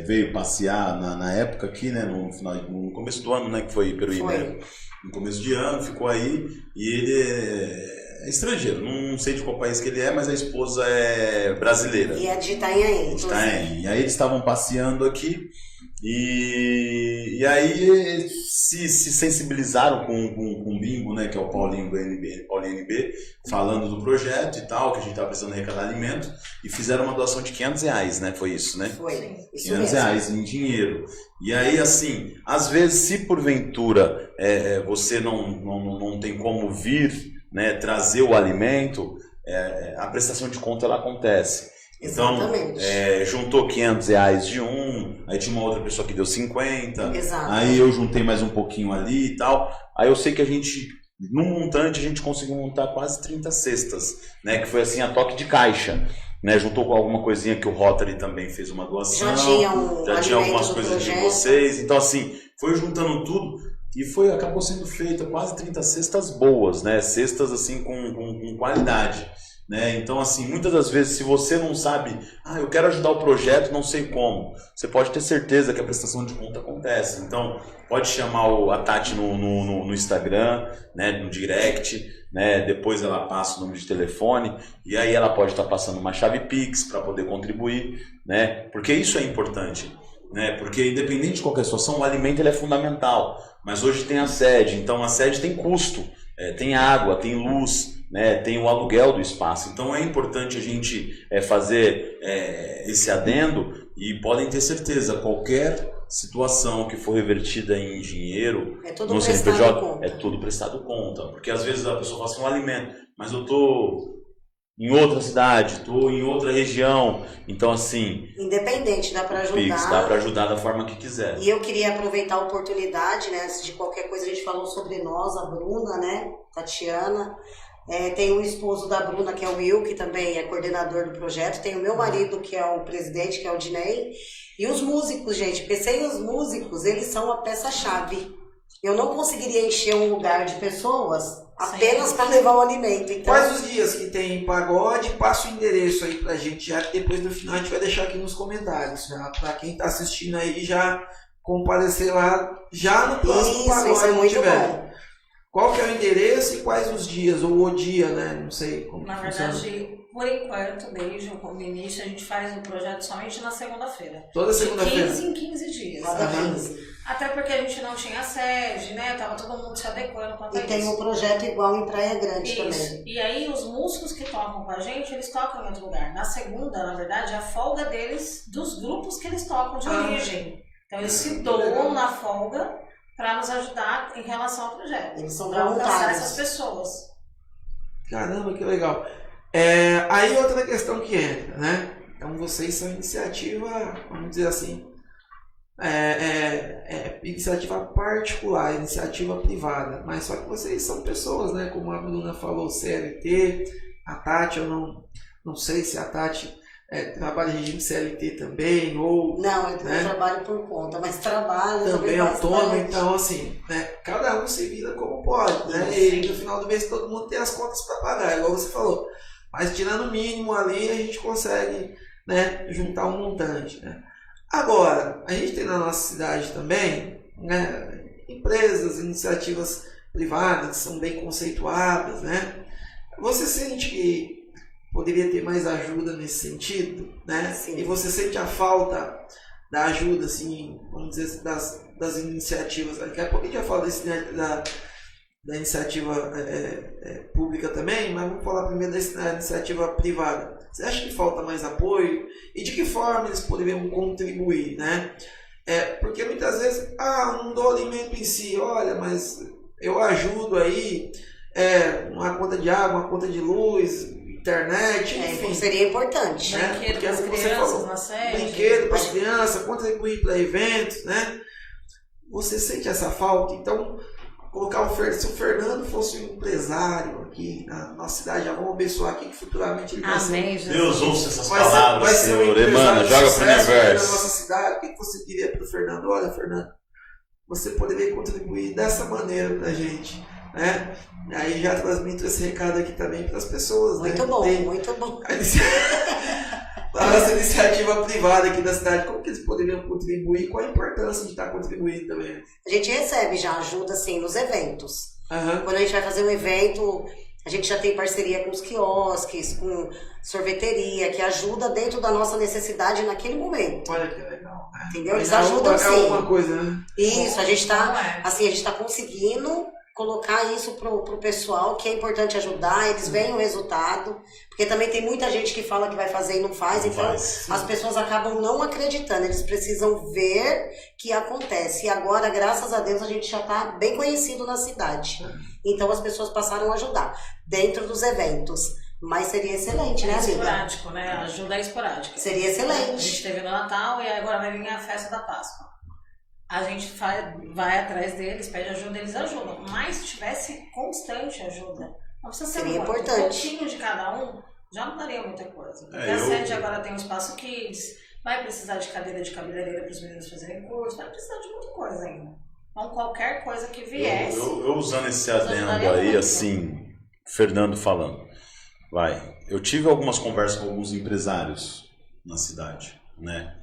veio passear na época aqui, né, no começo do ano, né, que foi Peruíbe, né? No começo de ano, ficou aí, e ele é estrangeiro, não sei de qual país que ele é, mas a esposa é brasileira. E é de Itanhaém. E aí eles estavam passeando aqui e aí se sensibilizaram com o Bimbo, né, que é o Paulinho NB, falando do projeto e tal, que a gente estava precisando arrecadar alimento, e fizeram uma doação de R$500, né? Foi isso, né? Foi, isso R$500 em dinheiro. E aí, assim, às vezes, se porventura você não tem como vir, né, trazer o alimento, a prestação de conta ela acontece. Então, juntou R$500 de um, aí tinha uma outra pessoa que deu 50, aí eu juntei mais um pouquinho ali e tal. Aí eu sei que a gente, no montante, a gente conseguiu montar quase 30 cestas, né, que foi assim a toque de caixa. Né, juntou com alguma coisinha que o Rotary também fez uma doação, já tinha algumas coisas de vocês, então assim, foi juntando tudo e acabou sendo feita quase 30 cestas boas, né, cestas assim com qualidade, né, então assim, muitas das vezes se você não sabe, eu quero ajudar o projeto, não sei como, você pode ter certeza que a prestação de conta acontece, então pode chamar a Tati no Instagram, né, no direct, né, depois ela passa o número de telefone e aí ela pode estar passando uma chave Pix para poder contribuir, né, porque isso é importante, né, porque independente de qualquer situação, o alimento ele é fundamental, mas hoje tem a sede, então a sede tem custo, tem água, tem luz, né, tem o aluguel do espaço. Então é importante a gente fazer esse adendo e podem ter certeza, qualquer situação que for revertida em dinheiro no CNPJ, é tudo prestado conta. Porque às vezes a pessoa fala assim, um alimento, mas eu estou em outra cidade, estou em outra região, então assim... Independente, dá para ajudar. Pix, dá para ajudar da forma que quiser. E eu queria aproveitar a oportunidade, né, antes de qualquer coisa, a gente falou sobre nós, a Bruna, né, Tatiana, tem o esposo da Bruna, que é o Will, que também é coordenador do projeto, tem o meu marido, que é o presidente, que é o Dinei, e os músicos, gente, pensei os músicos, eles são a peça-chave. Eu não conseguiria encher um lugar de pessoas apenas para levar o alimento. Então... Quais os dias que tem pagode? Passa o endereço aí pra gente, já que depois no final a gente vai deixar aqui nos comentários, já, pra quem tá assistindo aí já comparecer lá já no próximo pagode. Isso é muito bom. Qual que é o endereço e quais os dias, ou o dia, né? Não sei como na funciona. Verdade, por enquanto, desde o início, a gente faz o projeto somente na segunda-feira. Toda segunda-feira? 15 em 15 dias. Cada 15. Até porque a gente não tinha sede, né? Tava todo mundo se adequando quanto a isso. E tem um projeto igual em Praia Grande isso. Também. E aí os músicos que tocam com a gente, eles tocam em outro lugar. Na segunda, na verdade, é a folga deles, dos grupos que eles tocam de origem. Então eles se doam na folga para nos ajudar em relação ao projeto. Eles são para alcançar voluntários. essas pessoas. Caramba, que legal. Aí outra questão que entra, né? Então vocês são iniciativa, vamos dizer assim, iniciativa particular, iniciativa privada, mas só que vocês são pessoas, né? Como a Bruna falou, CLT, a Tati, eu não sei se a Tati trabalha em regime CLT também, ou... Não, eu né? trabalho por conta, mas trabalho também autônomo, então assim, né? Cada um se vira como pode, né? E no final do mês todo mundo tem as contas para pagar, igual você falou. Mas tirando o mínimo ali, a gente consegue, né, juntar um montante, né? Agora, a gente tem na nossa cidade também, né, empresas, iniciativas privadas que são bem conceituadas, né? Você sente que poderia ter mais ajuda nesse sentido, né? Sim. E você sente a falta da ajuda, assim, vamos dizer, das iniciativas. Daqui a pouco a gente já fala da iniciativa pública também, mas vamos falar primeiro da iniciativa privada. Você acha que falta mais apoio? E de que forma eles poderiam contribuir, né? Porque muitas vezes, não dou alimento em si, olha, mas eu ajudo aí, uma conta de água, uma conta de luz, internet, enfim. Seria importante. Né? Brinquedo para as crianças na sede. Brinquedo para as crianças, contribuir para eventos, né? Você sente essa falta? Então, colocar se o Fernando fosse um empresário aqui na nossa cidade, já vamos abençoar aqui que futuramente ele vai Amém, ser. Jesus. Deus ouça essas Vai palavras, ser um Senhor. empresário Emana, de joga pro sucesso aqui universo. na nossa cidade. O que você diria para o Fernando? Olha, Fernando, você poderia contribuir dessa maneira para a gente, né? Aí já transmito esse recado aqui também para as pessoas. Muito né? bom, Tem muito bom. a nossa iniciativa privada aqui da cidade, como que eles poderiam contribuir? Qual a importância de estar contribuindo também? A gente recebe já ajuda, assim, nos eventos. Aham. Quando a gente vai fazer um evento, a gente já tem parceria com os quiosques, com sorveteria, que ajuda dentro da nossa necessidade naquele momento. Olha que legal. Entendeu? Eles Mas ajudam sim. alguma coisa, né? Isso, a gente Não tá, é. assim, a gente tá conseguindo colocar isso pro pessoal, que é importante ajudar, eles veem o resultado, porque também tem muita gente que fala que vai fazer e não faz, Não então faz. as pessoas acabam não acreditando, eles precisam ver que acontece. E agora, graças a Deus, a gente já tá bem conhecido na cidade. Então as pessoas passaram a ajudar dentro dos eventos. Mas seria excelente, né, amiga? Esporádico, né? Ajuda esporádica. Seria A excelente. gente teve no Natal e agora vai vir a festa da Páscoa. A gente vai atrás deles, pede ajuda, eles ajudam. Mas se tivesse constante ajuda, não precisa ser Seria muito. importante. Um pouquinho de cada um já não daria muita coisa. Porque a eu- sede agora tem um espaço kids, vai precisar de cadeira de cabeleireira para os meninos fazerem curso, vai precisar de muita coisa ainda. Então qualquer coisa que viesse. Eu usando esse ajudaria adendo aí, muito. assim, Fernando falando, eu tive algumas conversas com alguns empresários na cidade, né?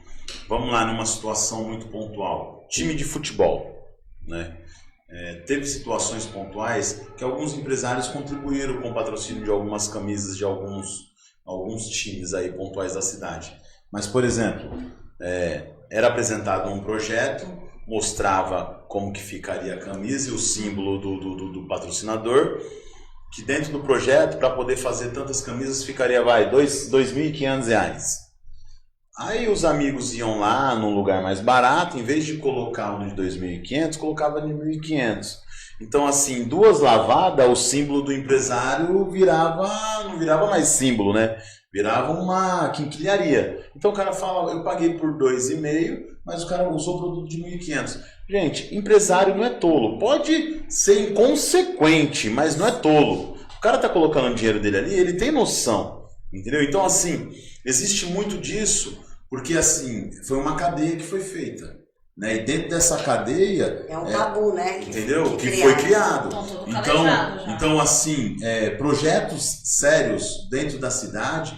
Vamos lá numa situação muito pontual, time de futebol, né? Teve situações pontuais que alguns empresários contribuíram com o patrocínio de algumas camisas de alguns times aí pontuais da cidade. Mas, por exemplo, era apresentado um projeto, mostrava como que ficaria a camisa e o símbolo do patrocinador, que dentro do projeto, para poder fazer tantas camisas, ficaria, vai, R$2.500. Aí os amigos iam lá num lugar mais barato, em vez de colocar um de 2.500, colocava de 1.500. Então, assim, 2 lavadas, o símbolo do empresário não virava mais símbolo, né? Virava uma quinquilharia. Então o cara fala, eu paguei por 2,5, mas o cara usou o produto de 1.500. Gente, empresário não é tolo. Pode ser inconsequente, mas não é tolo. O cara tá colocando o dinheiro dele ali, ele tem noção. Entendeu? Então, assim, existe muito disso, porque, assim, foi uma cadeia que foi feita. Né? E dentro dessa cadeia... É um tabu, né? Entendeu? Que foi criado. Então, então, assim, projetos sérios dentro da cidade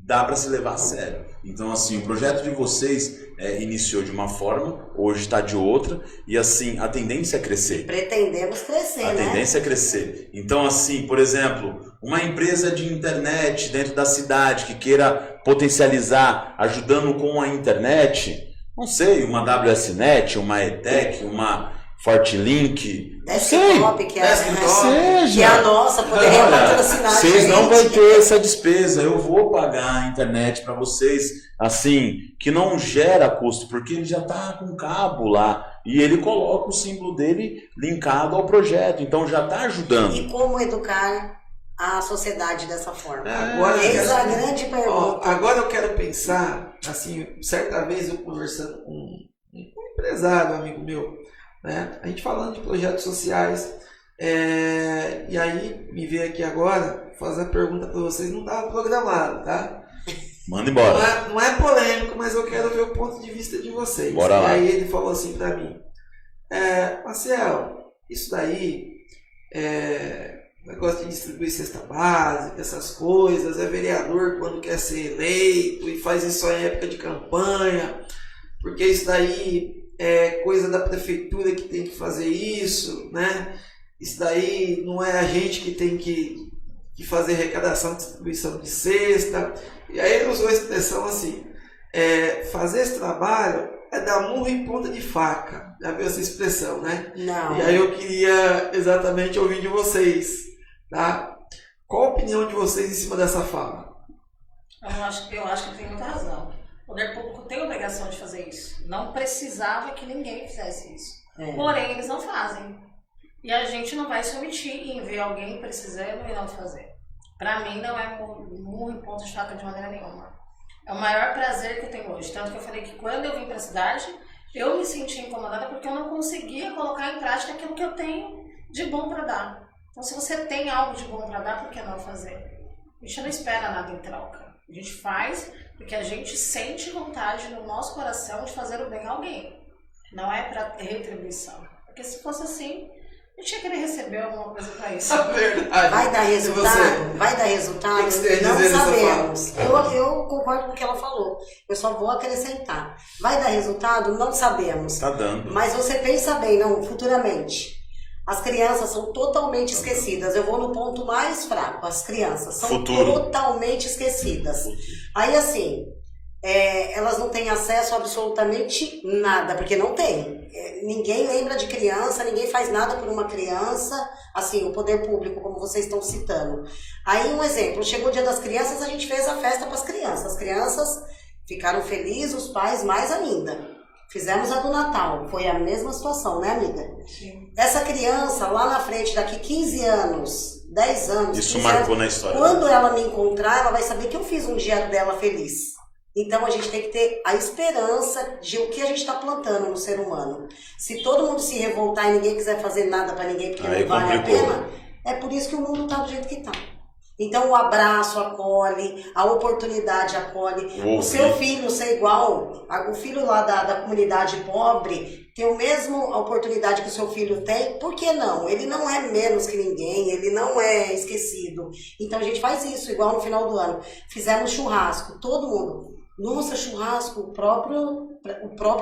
dá para se levar a sério. Então, assim, o projeto de vocês iniciou de uma forma, hoje está de outra, e, assim, a tendência é crescer. Pretendemos crescer, A tendência é crescer. Então, assim, por exemplo, uma empresa de internet dentro da cidade que queira potencializar, ajudando com a internet... Não sei, uma WSNet, uma ETEC, uma Fortlink, não sei. Que é a nossa, poderia patrocinar. Vocês não vão ter essa despesa, eu vou pagar a internet para vocês, assim, que não gera custo, porque ele já está com cabo lá e ele coloca o símbolo dele linkado ao projeto, então já está ajudando. E como educar a sociedade dessa forma? Essa é a grande pergunta. Agora eu quero pensar, assim, certa vez eu conversando com um empresário, amigo meu, né? A gente falando de projetos sociais, e aí me veio aqui agora fazer a pergunta para vocês, não estava programado, tá? Manda embora. Não é polêmico, mas eu quero ver o ponto de vista de vocês. Bora lá. E aí ele falou assim para mim, Marcel, isso daí negócio de distribuir cesta básica, essas coisas, vereador quando quer ser eleito e faz isso em época de campanha, porque isso daí é coisa da prefeitura que tem que fazer isso, né? Isso daí não é a gente que tem que fazer arrecadação, distribuição de cesta. E aí ele usou a expressão assim, fazer esse trabalho é dar murro em ponta de faca. Já viu essa expressão, né? Não. E aí eu queria exatamente ouvir de vocês. Tá? Qual a opinião de vocês em cima dessa fala? Eu acho que tem muita razão. O poder público tem a obrigação de fazer isso. Não precisava que ninguém fizesse isso. Porém, eles não fazem. E a gente não vai se omitir em ver alguém precisando e não fazer. Para mim, não é murro em ponta de faca de maneira nenhuma. É o maior prazer que eu tenho hoje. Tanto que eu falei que quando eu vim para a cidade, eu me senti incomodada porque eu não conseguia colocar em prática aquilo que eu tenho de bom para dar. Então, se você tem algo de bom para dar, por que não fazer? A gente não espera nada em troca. A gente faz porque a gente sente vontade no nosso coração de fazer o bem a alguém. Não é para retribuição. Porque se fosse assim, a gente ia querer receber alguma coisa para isso. Verdade. Vai dar resultado? Vai dar resultado? Não sabemos. Eu concordo com o que ela falou. Eu só vou acrescentar. Vai dar resultado? Não sabemos. Tá dando. Mas você pensa bem, não, futuramente. As crianças são totalmente esquecidas. Eu vou no ponto mais fraco. As crianças são totalmente esquecidas. Aí, assim, elas não têm acesso a absolutamente nada, porque não tem. Ninguém lembra de criança, ninguém faz nada por uma criança. Assim, o poder público, como vocês estão citando. Aí, um exemplo. Chegou o Dia das Crianças, a gente fez a festa para as crianças. As crianças ficaram felizes, os pais mais ainda. Fizemos a do Natal, foi a mesma situação, né, amiga? Sim. Essa criança, lá na frente, daqui 15 anos, 10 anos... Isso marcou na história. Quando ela me encontrar, ela vai saber que eu fiz um dia dela feliz. Então, a gente tem que ter a esperança de o que a gente está plantando no ser humano. Se todo mundo se revoltar e ninguém quiser fazer nada para ninguém, porque não vale a pena, é por isso que o mundo está do jeito que está. Então, o abraço acolhe, a oportunidade acolhe. O seu filho ser igual, o filho lá da comunidade pobre, ter a mesma oportunidade que o seu filho tem, por que não? Ele não é menos que ninguém, ele não é esquecido. Então, a gente faz isso, igual no final do ano. Fizemos churrasco, todo mundo. Nossa, churrasco, o próprio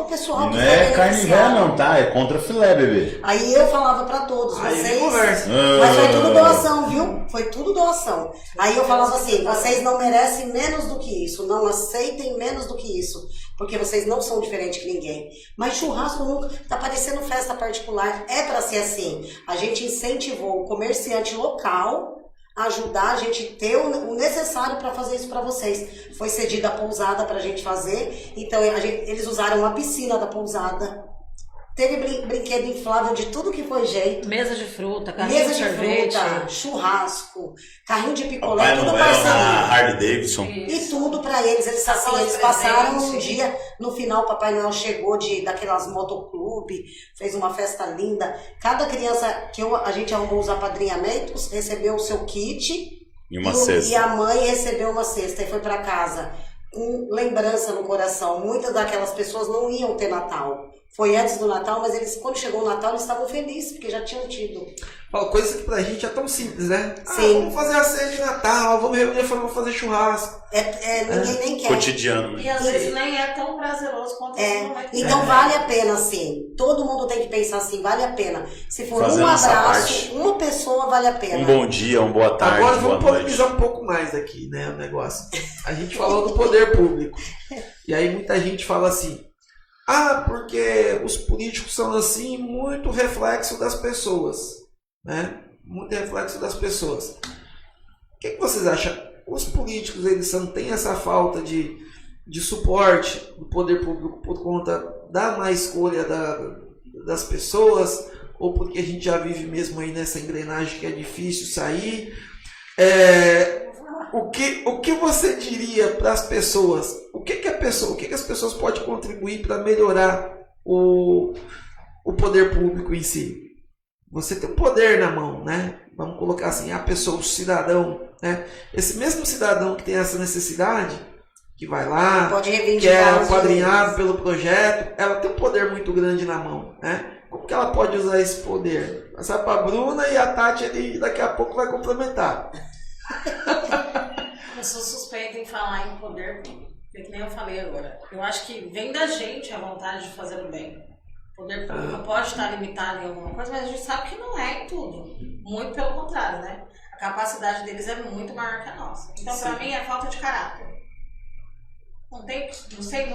pessoal E que não foi é carne beneficiado. velha não, tá? É contra filé, bebê. Aí eu falava pra todos, Aí vocês... conversa. Mas foi tudo doação, viu? Foi tudo doação. Aí eu falava assim, vocês não merecem menos do que isso, não aceitem menos do que isso, porque vocês não são diferentes que ninguém. Mas churrasco nunca, tá parecendo festa particular, é pra ser assim. A gente incentivou o comerciante local a ajudar a gente ter o necessário para fazer isso para vocês. Foi cedida a pousada pra gente fazer, então eles usaram a piscina da pousada. Teve brinquedo inflável de tudo que foi jeito. Mesa de fruta, carrinho Mesa de de sorvete. fruta, churrasco, carrinho de picolé, Papai tudo Noel parceria. na Harley Davidson. E tudo pra eles. Eles, assim, Sacola de eles passaram um presente. dia, no final o Papai Noel chegou daquelas motoclube, fez uma festa linda. Cada criança que a gente arrumou os apadrinhamentos recebeu o seu kit. E uma cesta. E a mãe recebeu uma cesta e foi pra casa. Com lembrança no coração. Muitas daquelas pessoas não iam ter Natal. Foi antes do Natal, mas eles, quando chegou o Natal, eles estavam felizes, porque já tinham tido. Coisa que pra gente é tão simples, né? Sim. Vamos fazer a ceia de Natal, vamos reunir, vamos fazer churrasco. Ninguém nem quer. Cotidiano. E às vezes nem é tão prazeroso quanto esse momento. Então vale a pena, assim. Todo mundo tem que pensar assim, vale a pena. Se for Fazer um nossa abraço, parte. uma pessoa, vale a pena. Um bom dia, uma boa tarde, Agora boa vamos noite. polemizar um pouco mais aqui, né, o negócio. A gente falou do poder público. E aí muita gente fala assim, porque os políticos são assim, muito reflexo das pessoas, né? Muito reflexo das pessoas. O que vocês acham? Os políticos, eles têm essa falta de suporte do poder público por conta da má escolha das pessoas, ou porque a gente já vive mesmo aí nessa engrenagem que é difícil sair? O que você diria para as pessoas? O que as pessoas podem contribuir para melhorar o poder público em si? Você tem um poder na mão, né? Vamos colocar assim, a pessoa, o cidadão, né? Esse mesmo cidadão que tem essa necessidade, que vai lá, Pode que reivindicar é os apadrinhado direitos. pelo projeto, ela tem um poder muito grande na mão, né? Como que ela pode usar esse poder? Passar para a Bruna e a Tati ali daqui a pouco vai complementar. Eu sou suspeita em falar em poder, porque que nem eu falei agora. Eu acho que vem da gente a vontade de fazer o bem. O poder público pode estar limitado em alguma coisa, mas a gente sabe que não é em tudo. Muito pelo contrário, né? A capacidade deles é muito maior que a nossa. Então, para mim, é falta de caráter. Não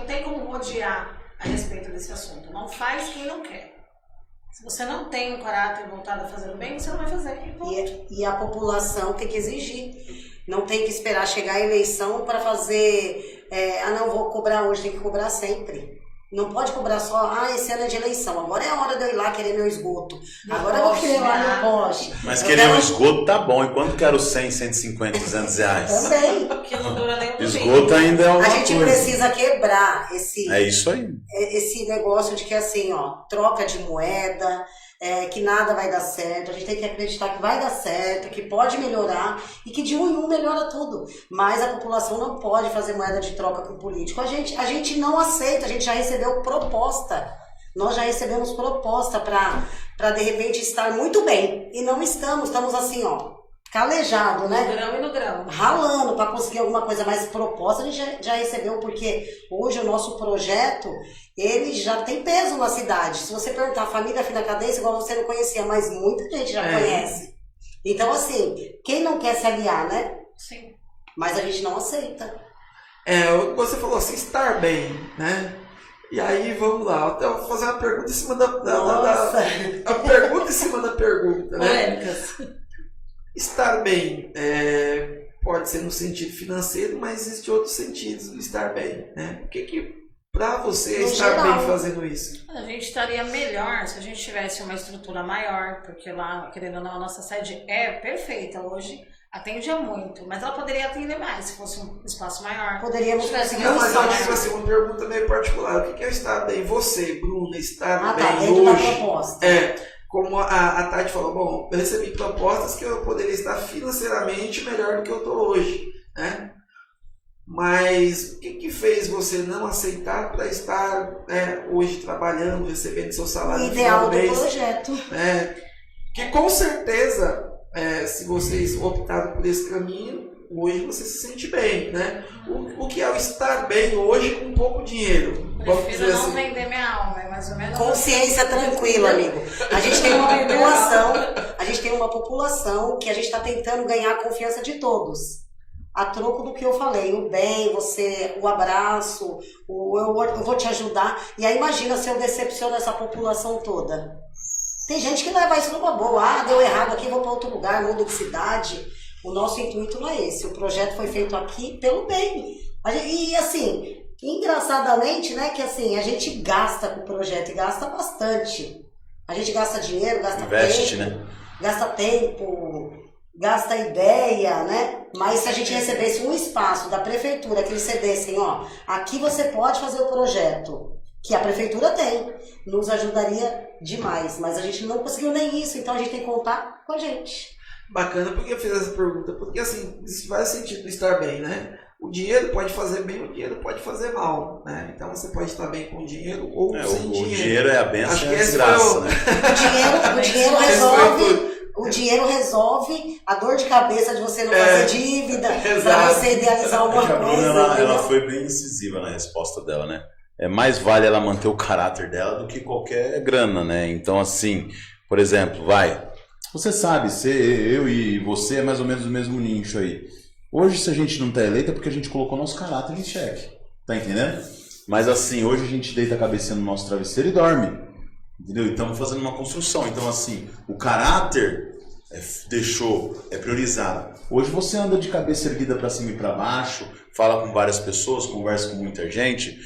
tem como odiar a respeito desse assunto. Não faz quem não quer. Se você não tem um caráter voltado a fazer o bem, você não vai fazer. E a população tem que exigir. Não tem que esperar chegar a eleição para fazer... não vou cobrar hoje, tem que cobrar sempre. Não pode cobrar só, esse ano é de eleição, agora é a hora de eu ir lá querer meu esgoto. Agora eu vou querer lá meu poste. Mas querer um esgoto tá bom. E quanto quero 100, 150, 200 reais? Também. Que não dura nem um domingo. Esgoto ainda é uma A gente coisa. precisa quebrar É isso aí. esse negócio de que assim, troca de moeda, que nada vai dar certo. A gente tem que acreditar que vai dar certo, que pode melhorar e que de um em um melhora tudo. Mas a população não pode fazer moeda de troca com o político. A gente não aceita, a gente já recebeu proposta. Nós já recebemos proposta para de repente estar muito bem. E não estamos assim, calejado, né? No grão e no grão. Ralando para conseguir alguma coisa mais proposta, a gente já recebeu, porque hoje o nosso projeto, ele já tem peso na cidade. Se você perguntar a família Finacadência, igual você não conhecia, mas muita gente já conhece. Então, assim, quem não quer se aliar, né? Sim. Mas a gente não aceita. Você falou assim, estar bem, né? E aí, vamos lá, eu vou fazer uma pergunta em cima a pergunta em cima da pergunta, né? Polêmicas. Estar bem pode ser no sentido financeiro, mas existe outros sentidos do estar bem, né? O que para você No estar geral. bem fazendo isso? A gente estaria melhor se a gente tivesse uma estrutura maior, porque lá, querendo ou não, a nossa sede é perfeita hoje, atendia muito, mas ela poderia atender mais se fosse um espaço maior. Poderíamos conseguir Não, mas eu mais. digo assim, uma pergunta meio particular. O que é estar bem? Você, Bruna, estar bem dentro da hoje? proposta. Como a Tati falou, bom, eu recebi propostas que eu poderia estar financeiramente melhor do que eu estou hoje, né? Mas o que fez você não aceitar para estar hoje trabalhando, recebendo seu O salário no ideal final do do mês? projeto. Que com certeza, se vocês optaram por esse caminho, hoje você se sente bem, né? O que é o estar bem hoje com pouco dinheiro? Vamos Prefiro dizer não assim. vender minha alma, é mais ou menos. Consciência tranquila, amigo. A gente tem uma população que a gente está tentando ganhar a confiança de todos. A troco do que eu falei, o bem, você, o abraço, eu vou te ajudar. E aí imagina se eu decepciono essa população toda. Tem gente que leva isso numa boa. Deu errado aqui, vou para outro lugar, mudo de cidade. O nosso intuito não é esse. O projeto foi feito aqui pelo bem. E assim, engraçadamente, né, que assim, a gente gasta com o projeto e gasta bastante. A gente gasta dinheiro, gasta Investe, tempo, né? Gasta tempo, gasta ideia, né? Mas se a gente recebesse um espaço da prefeitura, que eles cedessem, ó, aqui você pode fazer o projeto, que a prefeitura tem, nos ajudaria demais. Mas a gente não conseguiu nem isso, então a gente tem que contar com a gente. Bacana, porque eu fiz essa pergunta, porque assim, isso faz sentido estar bem, né? O dinheiro pode fazer bem, o dinheiro pode fazer mal, né? Então você pode estar bem com dinheiro ou sem dinheiro. O dinheiro é a bênção Acho e que a esse desgraça, foi o- né? O dinheiro resolve a dor de cabeça de você não É, fazer dívida, pra exato. você idealizar uma A Bruna, coisa. ela entendeu? foi bem incisiva na resposta dela, né? Mais vale ela manter o caráter dela do que qualquer grana, né? Então, assim, por exemplo, você sabe, eu e você é mais ou menos o mesmo nicho aí. Hoje, se a gente não tá eleito, é porque a gente colocou nosso caráter em xeque. Tá entendendo? Mas assim, hoje a gente deita a cabeça no nosso travesseiro e dorme. Entendeu? E estamos fazendo uma construção. Então, assim, o caráter é priorizado. Hoje você anda de cabeça erguida para cima e para baixo, fala com várias pessoas, conversa com muita gente.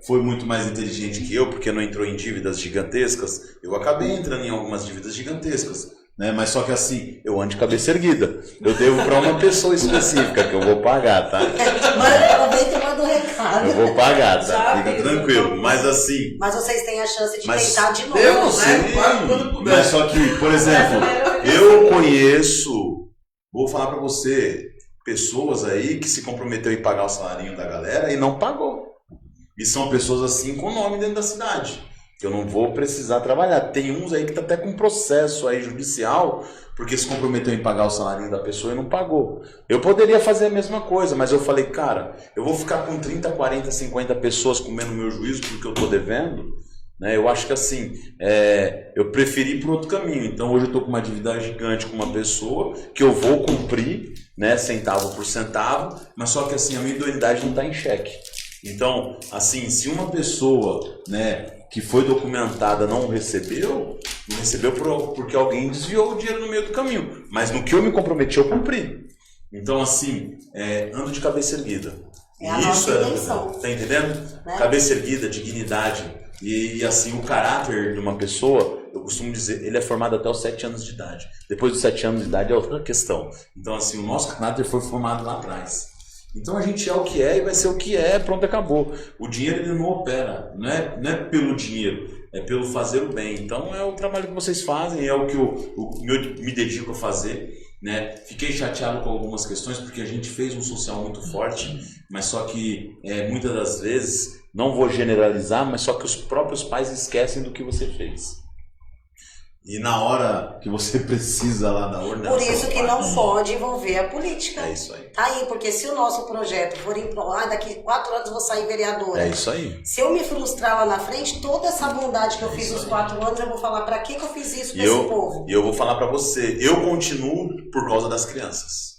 Foi muito mais inteligente que eu, porque não entrou em dívidas gigantescas. Eu acabei entrando em algumas dívidas gigantescas, né? Mas só que assim, eu ando de cabeça erguida. Eu devo para uma pessoa específica que eu vou pagar, tá? Aproveita e manda um recado. Eu vou pagar, tá? Já Fica fiz, tranquilo. Mas assim, Mas vocês têm a chance de Mas tentar de novo, Deus, né? né? Paga quando puder. mas só que, por exemplo, eu conheço, vou falar pra você, pessoas aí que se comprometeu em pagar o salarinho da galera e não pagou. E são pessoas assim com nome dentro da cidade. Que eu não vou precisar trabalhar. Tem uns aí que tá até com processo aí judicial porque se comprometeu em pagar o salário da pessoa e não pagou. Eu poderia fazer a mesma coisa, mas eu falei, cara, eu vou ficar com 30, 40, 50 pessoas comendo meu juízo porque eu tô devendo, né? Eu acho que assim, eu preferi ir por outro caminho. Então hoje eu tô com uma dívida gigante com uma pessoa que eu vou cumprir, né, centavo por centavo, mas só que assim, a minha idoneidade não tá em xeque. Então, assim, se uma pessoa, né, que foi documentada não recebeu porque alguém desviou o dinheiro no meio do caminho. Mas no que eu me comprometi, eu cumpri. Então, assim, ando de cabeça erguida. É a nossa intenção. Tá entendendo? Né? Cabeça erguida, dignidade. E assim, o caráter de uma pessoa, eu costumo dizer, ele é formado até os 7 anos de idade. Depois dos 7 anos de idade é outra questão. Então, assim, o nosso caráter foi formado lá atrás. Então a gente é o que é e vai ser o que é, pronto, acabou. O dinheiro ele não opera, não é pelo dinheiro, é pelo fazer o bem. Então é o trabalho que vocês fazem, é o que eu me dedico a fazer, né? Fiquei chateado com algumas questões porque a gente fez um social muito forte, mas só que muitas das vezes, não vou generalizar, mas só que os próprios pais esquecem do que você fez. E na hora que você precisa lá da urna... Por isso que não pode envolver a política. É isso aí. Tá aí, porque se o nosso projeto for daqui 4 anos eu vou sair vereadora. É isso aí. Se eu me frustrar lá na frente, toda essa bondade que eu fiz nos 4 anos, eu vou falar pra que eu fiz isso pra esse povo. E eu vou falar pra você, eu continuo por causa das crianças.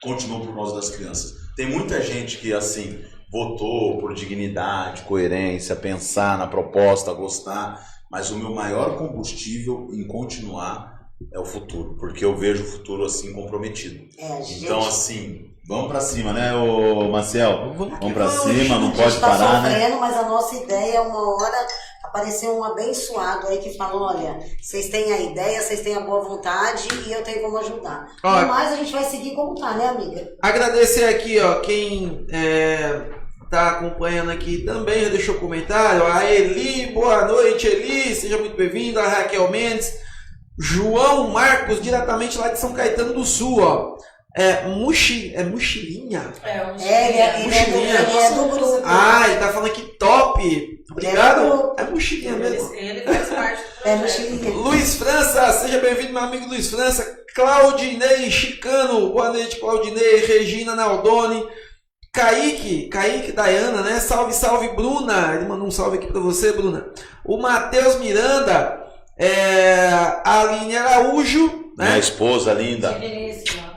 Continuo por causa das crianças. Tem muita gente que, assim, votou por dignidade, coerência, pensar na proposta, gostar... Mas o meu maior combustível em continuar é o futuro, porque eu vejo o futuro assim comprometido. Então assim, vamos pra cima, né, ô Maciel? Vamos pra cima, não pode parar, né? A gente tá sofrendo, mas a nossa ideia é uma hora aparecer um abençoado aí que fala, olha, vocês têm a ideia, vocês têm a boa vontade e eu tenho como ajudar. Olha, mas a gente vai seguir como tá, né, amiga? Agradecer aqui, ó, quem tá acompanhando aqui também já deixou comentário. A Eli, boa noite, Eli, seja muito bem-vindo. A Raquel Mendes, João Marcos, diretamente lá de São Caetano do Sul, ó. mochilinha? Ele é do grupo. Ah, ele tá falando que top. Obrigado. É mochilinha mesmo. Ele faz parte do projeto. É mochilinha. Luiz França, seja bem-vindo, meu amigo Luiz França. Claudinei Chicano, boa noite, Claudinei. Regina Naldoni. Kaique Dayana, né? Salve, salve, Bruna. Ele mandou um salve aqui pra você, Bruna. O Matheus Miranda, a Aline Araújo, né? Minha esposa linda. Digníssima.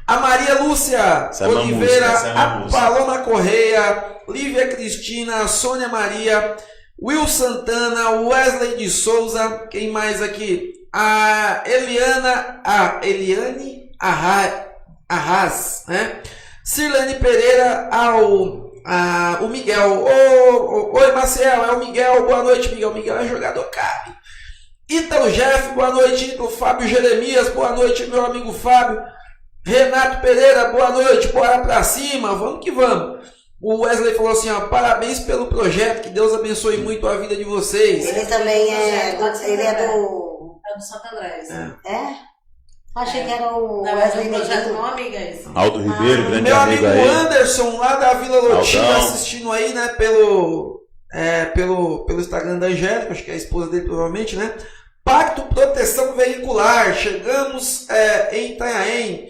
A Maria Lúcia Essa é uma Oliveira, música, essa é uma a música. Paloma Correia, Lívia Cristina, a Sônia Maria, Will Santana, Wesley de Souza, quem mais aqui? A Eliane Arras, né? Cirlane Pereira, o Miguel. Oi, Maciel, é o Miguel. Boa noite, Miguel. Miguel é jogador cabe. Ítalo Jeff, boa noite. Ítalo Fábio Jeremias, boa noite, meu amigo Fábio. Renato Pereira, boa noite. Bora pra cima, vamos que vamos. O Wesley falou assim, ó, parabéns pelo projeto, que Deus abençoe muito a vida de vocês. Ele também é do É do Santo Andrés. Achei que era o Não, mas Wesley o projeto Medina. não, amiga, é isso. Aldo Ribeiro, grande Meu amigo amigo aí. Anderson, lá da Vila Lotina, Aldão. assistindo aí, né, pelo Instagram da Angélica, acho que é a esposa dele provavelmente, né? Pacto Proteção Veicular, chegamos em Itanhaém.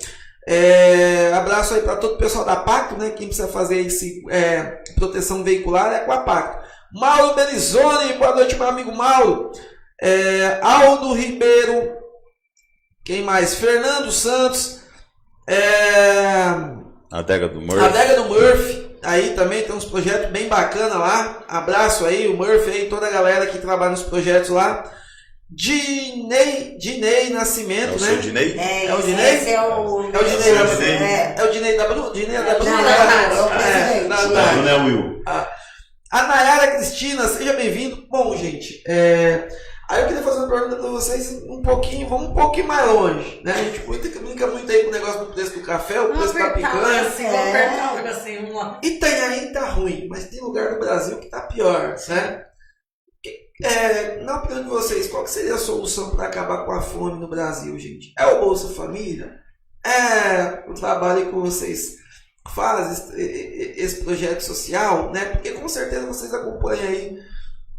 Abraço aí para todo o pessoal da Pacto, né? Quem precisa fazer esse proteção veicular é com a Pacto. Mauro Belizoni, boa noite, meu amigo Mauro. Aldo Ribeiro, quem mais? Fernando Santos, A Adega do a Murphy. Adega do Murphy, aí também tem uns projetos bem bacanas lá. Abraço aí, o Murphy aí, toda a galera que trabalha nos projetos lá. Dinei Nascimento, É o né? seu Dinei? É o Dinei? Esse é o É o Dinei da Dinei? É o Dinei da Bruna? Dinei da Bruna? Não, é o presidente. da- Não é o Will. A Nayara Cristina, seja bem-vindo. Bom, gente, aí eu queria fazer uma pergunta para vocês vamos um pouquinho mais longe, né? A gente brinca muito aí com o negócio do preço do café, o preço da picanha. Assim, vamos apertar um negocinho, vamos lá. Itanhaém tá ruim, mas tem lugar no Brasil que tá pior, né? Na opinião de vocês, qual que seria a solução para acabar com a fome no Brasil, gente? É o Bolsa Família? É o trabalho que vocês fazem, esse projeto social, né? Porque com certeza vocês acompanham aí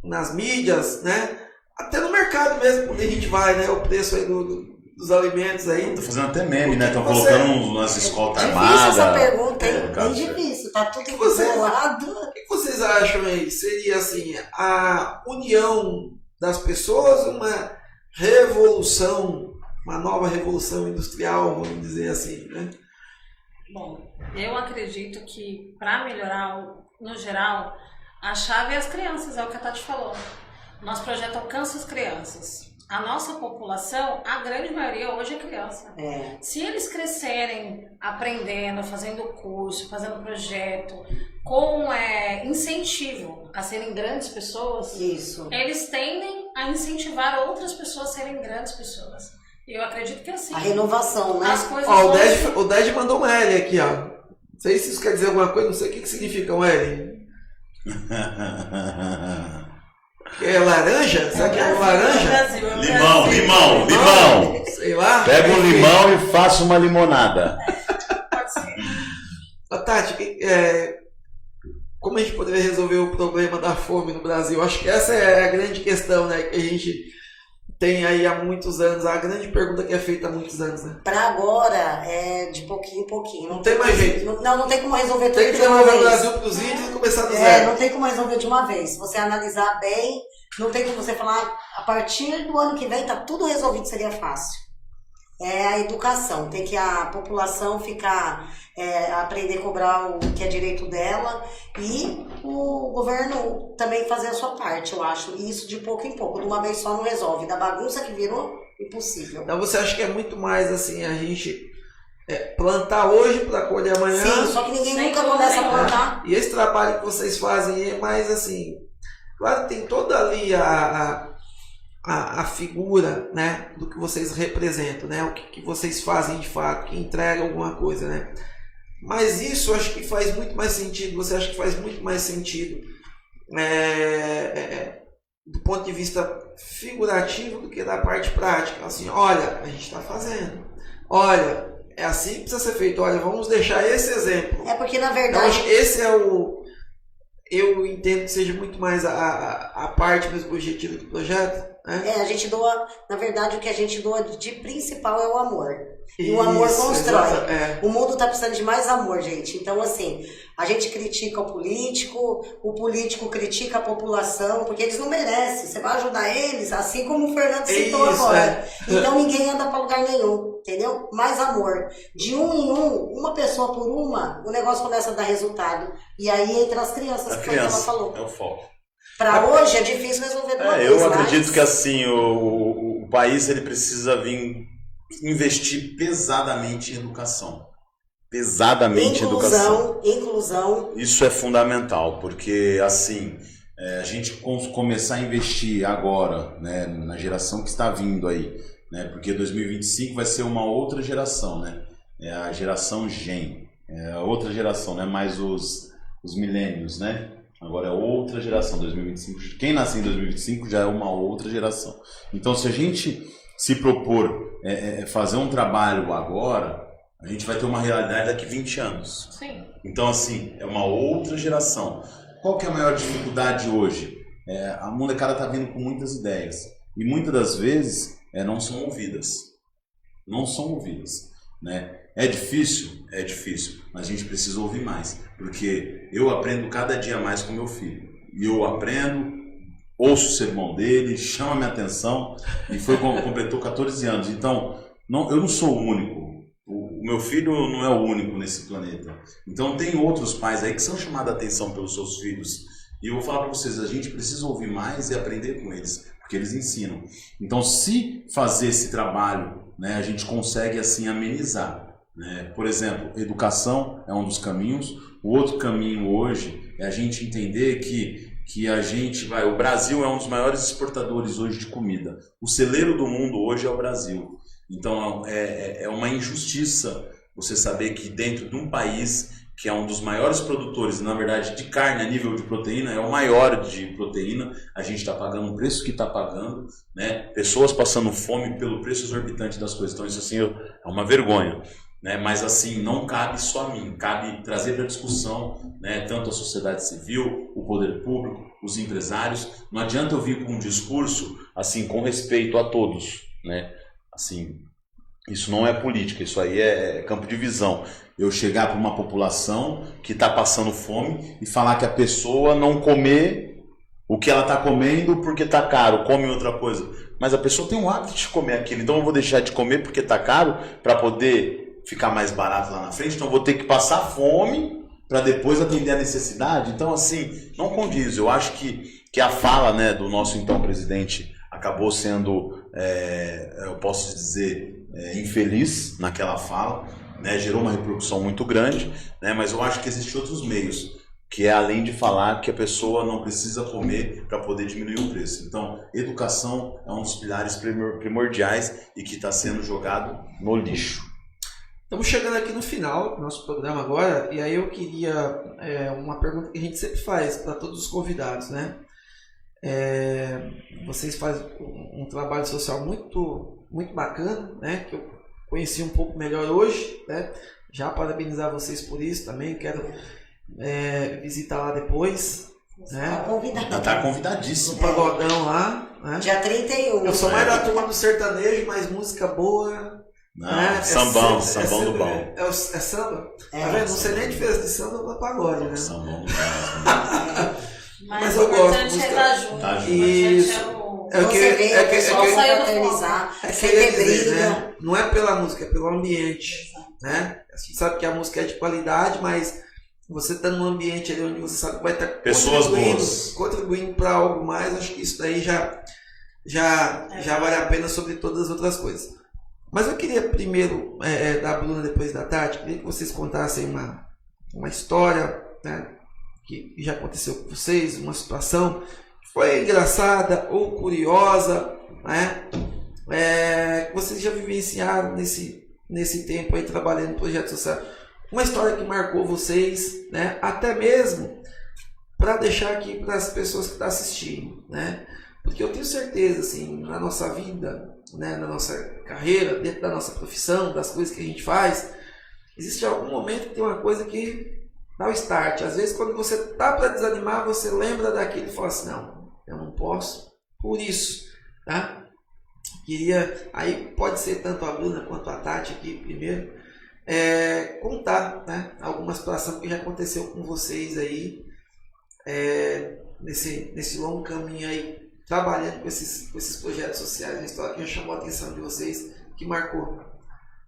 nas mídias, né? Até no mercado mesmo, quando a gente vai, né? O preço aí dos alimentos aí. Tô fazendo até meme, né? Estão Você- colocando umas escoltas Difícil armadas. essa pergunta, hein? É, Bem cara. difícil. Tá tudo que você- enrolado. O que vocês acham aí? Seria assim, a união das pessoas, uma revolução, uma nova revolução industrial, vamos dizer assim, né? Bom, eu acredito que para melhorar, no geral, a chave é as crianças, é o que a Tati falou. Nosso projeto alcança as crianças. A nossa população, a grande maioria hoje é criança. Se eles crescerem aprendendo, fazendo curso, fazendo projeto, com incentivo a serem grandes pessoas, Isso. eles tendem a incentivar outras pessoas a serem grandes pessoas. E eu acredito que assim, A renovação, né? as coisas Ó, vão- o Ded mandou um L aqui, ó. Não sei se isso quer dizer alguma coisa, não sei o que significa um L. É laranja? Será que é laranja? Brasil, é o Limão, Brasil. limão. Sei lá. Pega um Enfim. limão e faça uma limonada. Pode ser. Ô, Tati, como a gente poderia resolver o problema da fome no Brasil? Acho que essa é a grande questão, né? Que a gente tem aí há muitos anos, a grande pergunta que é feita há muitos anos, né? Pra agora, é de pouquinho em pouquinho. Não tem mais jeito. Não tem como resolver tudo Tem que de uma devolver o vez. Brasil pros índios e começar do zero. Não tem como resolver de uma vez. Se você analisar bem, não tem como você falar, a partir do ano que vem tá tudo resolvido, seria fácil. É a educação, tem que a população aprender a cobrar o que é direito dela e o governo também fazer a sua parte, eu acho. E isso de pouco em pouco, de uma vez só não resolve. Da bagunça que virou, impossível. Então você acha que é muito mais assim, a gente plantar hoje para colher amanhã? Sim, só que ninguém Sem nunca dúvida começa a nenhuma. plantar. E esse trabalho que vocês fazem é mais assim, claro que tem toda ali a figura, né, do que vocês representam, né, o que vocês fazem de fato, que entrega alguma coisa, né. Mas isso eu acho que faz muito mais sentido, você acha que faz muito mais sentido do ponto de vista figurativo do que da parte prática. Assim, olha, a gente está fazendo, olha, é assim que precisa ser feito. Olha, vamos deixar esse exemplo. É porque, na Então, verdade, esse é o... Eu entendo que seja muito mais a parte mesmo objetiva do projeto, né? a gente doa, na verdade, o que a gente doa de principal é o amor. E o amor constrói. Exato, é. O mundo tá precisando de mais amor, gente. Então, assim, a gente critica o político critica a população, porque eles não merecem. Você vai ajudar eles, assim como o Fernando citou Isso, agora. Então, ninguém anda pra lugar nenhum, entendeu? Mais amor. De um em uma pessoa por uma, o negócio começa a dar resultado. E aí entra as crianças, A que foi o que ela criança falou. é o foco. Pra hoje é difícil resolver de uma vez, Eu mas... acredito que assim, o país ele precisa vir investir pesadamente em educação. Pesadamente em educação. Inclusão. Isso é fundamental, porque assim, a gente começar a investir agora, né, na geração que está vindo aí, né, porque 2025 vai ser uma outra geração, né, é a geração Gen, é a outra geração, né, mais os milênios, né, agora é outra geração, 2025, quem nasce em 2025 já é uma outra geração. Então, se a gente se propor fazer um trabalho agora, a gente vai ter uma realidade daqui a 20 anos. Sim. Então, assim, é uma outra geração. Qual que é a maior dificuldade hoje? A molecada está vindo com muitas ideias. E muitas das vezes não são ouvidas. Não são ouvidas. Né? É difícil? É difícil. Mas a gente precisa ouvir mais. Porque eu aprendo cada dia mais com meu filho. E eu aprendo, ouço o sermão dele, chama minha atenção. E completou 14 anos. Então, eu não sou o único. O meu filho não é o único nesse planeta. Então tem outros pais aí que são chamados a atenção pelos seus filhos. E eu vou falar para vocês, a gente precisa ouvir mais e aprender com eles, porque eles ensinam. Então, se fazer esse trabalho, né, a gente consegue assim amenizar. Né? Por exemplo, educação é um dos caminhos. O outro caminho hoje é a gente entender que a gente vai... O Brasil é um dos maiores exportadores hoje de comida. O celeiro do mundo hoje é o Brasil. Então é uma injustiça você saber que dentro de um país que é um dos maiores produtores, na verdade, de carne a nível de proteína, é o maior de proteína, a gente está pagando o preço que está pagando, né? Pessoas passando fome pelo preço exorbitante das coisas. Então isso assim é uma vergonha. Né? Mas assim, não cabe só a mim, cabe trazer para discussão, né, tanto a sociedade civil, o poder público, os empresários. Não adianta eu vir com um discurso assim, com respeito a todos, né? Assim, isso não é política, isso aí é campo de visão. Eu chegar para uma população que está passando fome e falar que a pessoa não comer o que ela está comendo porque está caro, come outra coisa. Mas a pessoa tem um hábito de comer aquilo, então eu vou deixar de comer porque está caro para poder ficar mais barato lá na frente, então eu vou ter que passar fome para depois atender a necessidade. Então, assim, não condiz. Eu acho que a fala, né, do nosso então presidente acabou sendo, eu posso dizer, infeliz naquela fala, né? Gerou uma repercussão muito grande, né? Mas eu acho que existem outros meios, que é além de falar que a pessoa não precisa comer para poder diminuir o preço. Então, educação é um dos pilares primordiais e que está sendo jogado no lixo. Estamos chegando aqui no final do nosso programa agora, e aí eu queria uma pergunta que a gente sempre faz para todos os convidados, né? Vocês fazem um trabalho social muito, muito bacana, né? Que eu conheci um pouco melhor hoje, né? Já parabenizar vocês por isso também, quero visitar lá depois, né? Tá convidadíssimo. No pagodão lá, né? Dia 31. Eu sou mais da turma do sertanejo, mas música boa. Não, sambão do bom. É samba? Tá vendo? Não sei nem a diferença de samba para pagode, né? Sambão do bom. Mas eu gosto de música. Estar junto. Tá junto. Isso. Você vê o pessoal saiu fraternizar, sem ter briga. Né? Não é pela música, é pelo ambiente. Né? A gente sabe que a música é de qualidade, mas você está num ambiente ali onde você sabe que vai estar contribuindo para algo mais. Acho que isso daí já vale a pena sobre todas as outras coisas. Mas eu queria primeiro, da Bruna, depois da Tati, queria que vocês contassem uma história, né, que já aconteceu com vocês, uma situação que foi engraçada ou curiosa, né, que vocês já vivenciaram nesse tempo aí trabalhando no projeto social. Uma história que marcou vocês, né, até mesmo para deixar aqui para as pessoas que estão assistindo, né, porque eu tenho certeza, assim, na nossa vida, né, na nossa carreira, dentro da nossa profissão, das coisas que a gente faz, existe algum momento que tem uma coisa que dá o start. Às vezes, quando você tá para desanimar, você lembra daquilo e fala assim, não, eu não posso por isso, tá? Queria, aí pode ser tanto a Bruna quanto a Tati aqui primeiro, contar, né, alguma situação que já aconteceu com vocês aí, nesse longo caminho aí, trabalhando com esses projetos sociais, uma história que já chamou a atenção de vocês, que marcou.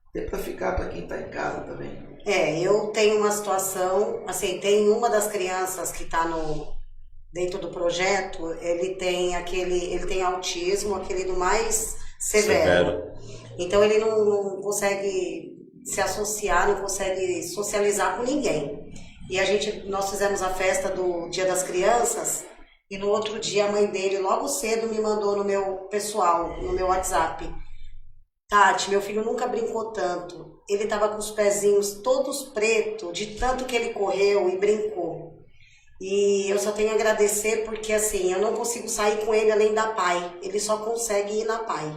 Até para ficar para quem está em casa também. Eu tenho uma situação, assim, tem uma das crianças que está dentro do projeto, ele tem autismo, aquele do mais severo. Então ele não consegue se associar, não consegue socializar com ninguém. E nós fizemos a festa do Dia das Crianças, e no outro dia a mãe dele, logo cedo, me mandou no meu pessoal, no meu WhatsApp: Tati, meu filho nunca brincou tanto. Ele estava com os pezinhos todos pretos, de tanto que ele correu e brincou. E eu só tenho a agradecer porque, assim, eu não consigo sair com ele além da PAI. Ele só consegue ir na PAI.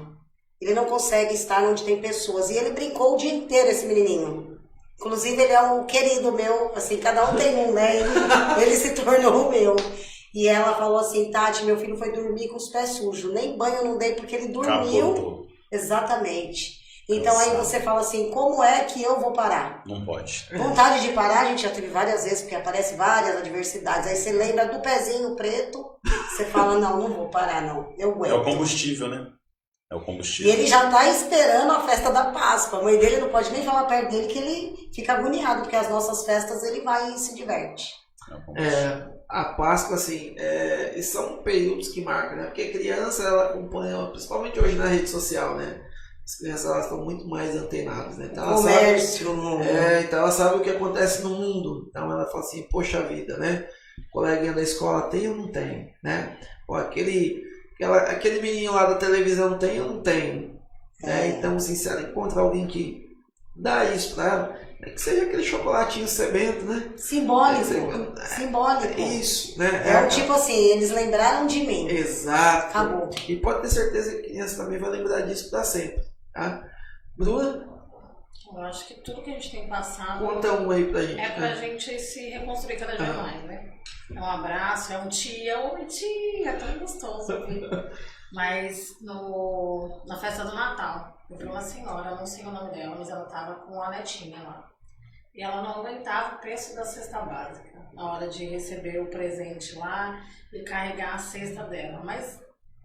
Ele não consegue estar onde tem pessoas. E ele brincou o dia inteiro, esse menininho. Inclusive, ele é um querido meu, assim, cada um tem um, né? Ele se tornou o meu. E ela falou assim: Tati, meu filho foi dormir com os pés sujos. Nem banho eu não dei porque ele dormiu. Capotou. Exatamente. Então aí você fala assim, como é que eu vou parar? Não pode. Vontade de parar, a gente já teve várias vezes, porque aparece várias adversidades. Aí você lembra do pezinho preto, você fala, não vou parar não, eu aguento. É o combustível, né? É o combustível. E ele já tá esperando a festa da Páscoa. A mãe dele não pode nem falar perto dele que ele fica agoniado, porque as nossas festas ele vai e se diverte. A Páscoa, assim, são períodos que marcam, né? Porque a criança, ela acompanha, principalmente hoje na rede social, né? As crianças, elas estão muito mais antenadas, né? Então, Comércio. Então ela sabe o que acontece no mundo. Então ela fala assim, poxa vida, né? O coleguinha da escola tem ou não tem, né? Ou aquele menino lá da televisão tem ou não tem, né? Então, assim, se ela encontra alguém que dá isso pra ela, que seja aquele chocolatinho sebento, né? Simbólico. Simbólico. Isso, né? Tipo assim, eles lembraram de mim. Exato. Acabou. E pode ter certeza que a criança também vai lembrar disso pra sempre, tá? Bruna? Eu acho que tudo que a gente tem passado Conta um aí pra gente. é pra gente se reconstruir cada dia mais, né? É um abraço, é um tia, oi tia, é tão gostoso ouvir. Mas na festa do Natal, eu vi uma senhora, eu não sei o nome dela, mas ela tava com a netinha lá. E ela não aguentava o preço da cesta básica na hora de receber o presente lá e carregar a cesta dela. Mas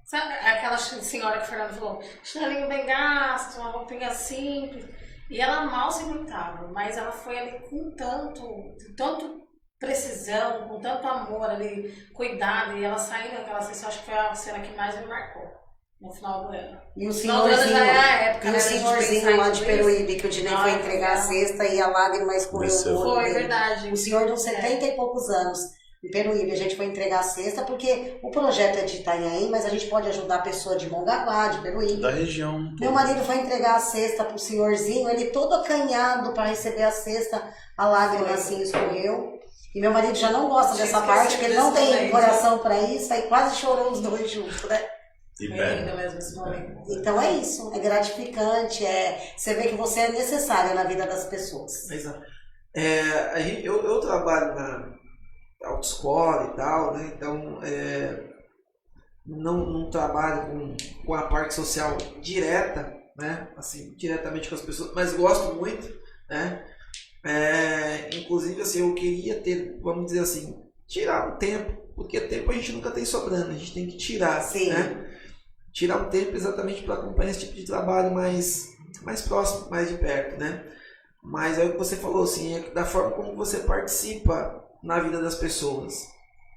sabe aquela senhora que o Fernando falou, chinelinho bem gasto, uma roupinha simples. E ela mal se aguentava, mas ela foi ali com tanto precisão, com tanto amor ali, cuidado, e ela saindo daquela cesta, acho que foi a cena que mais me marcou no final do ano. E o senhorzinho, né, senhorzinho lá de Peruíbe, que o Dinei foi entregar a cesta e a lágrima escorreu no olho Foi, dele. verdade. O senhor de uns 70 e poucos anos, em Peruíbe, a gente foi entregar a cesta, porque o projeto é de Itanhaém, mas a gente pode ajudar a pessoa de Mongaguá, de Peruíbe. Da região. Meu marido foi entregar a cesta pro senhorzinho, ele todo acanhado para receber a cesta, a lágrima assim escorreu. E meu marido já não gosta dessa parte, porque ele não tem coração para isso, aí quase chorou os dois juntos, né? Mesmo esse momento. Então é isso, é gratificante, você vê que você é necessária na vida das pessoas. Exato. Eu trabalho na autoescola e tal, né? Então não trabalho com a parte social direta, né? Assim, diretamente com as pessoas, mas gosto muito, né? Inclusive, assim, eu queria ter, vamos dizer assim, tirar um tempo, porque tempo a gente nunca tem sobrando, a gente tem que tirar, Sim. Né? Tirar um tempo exatamente para acompanhar esse tipo de trabalho mais próximo, mais de perto, né? Mas é o que você falou, assim, da forma como você participa na vida das pessoas,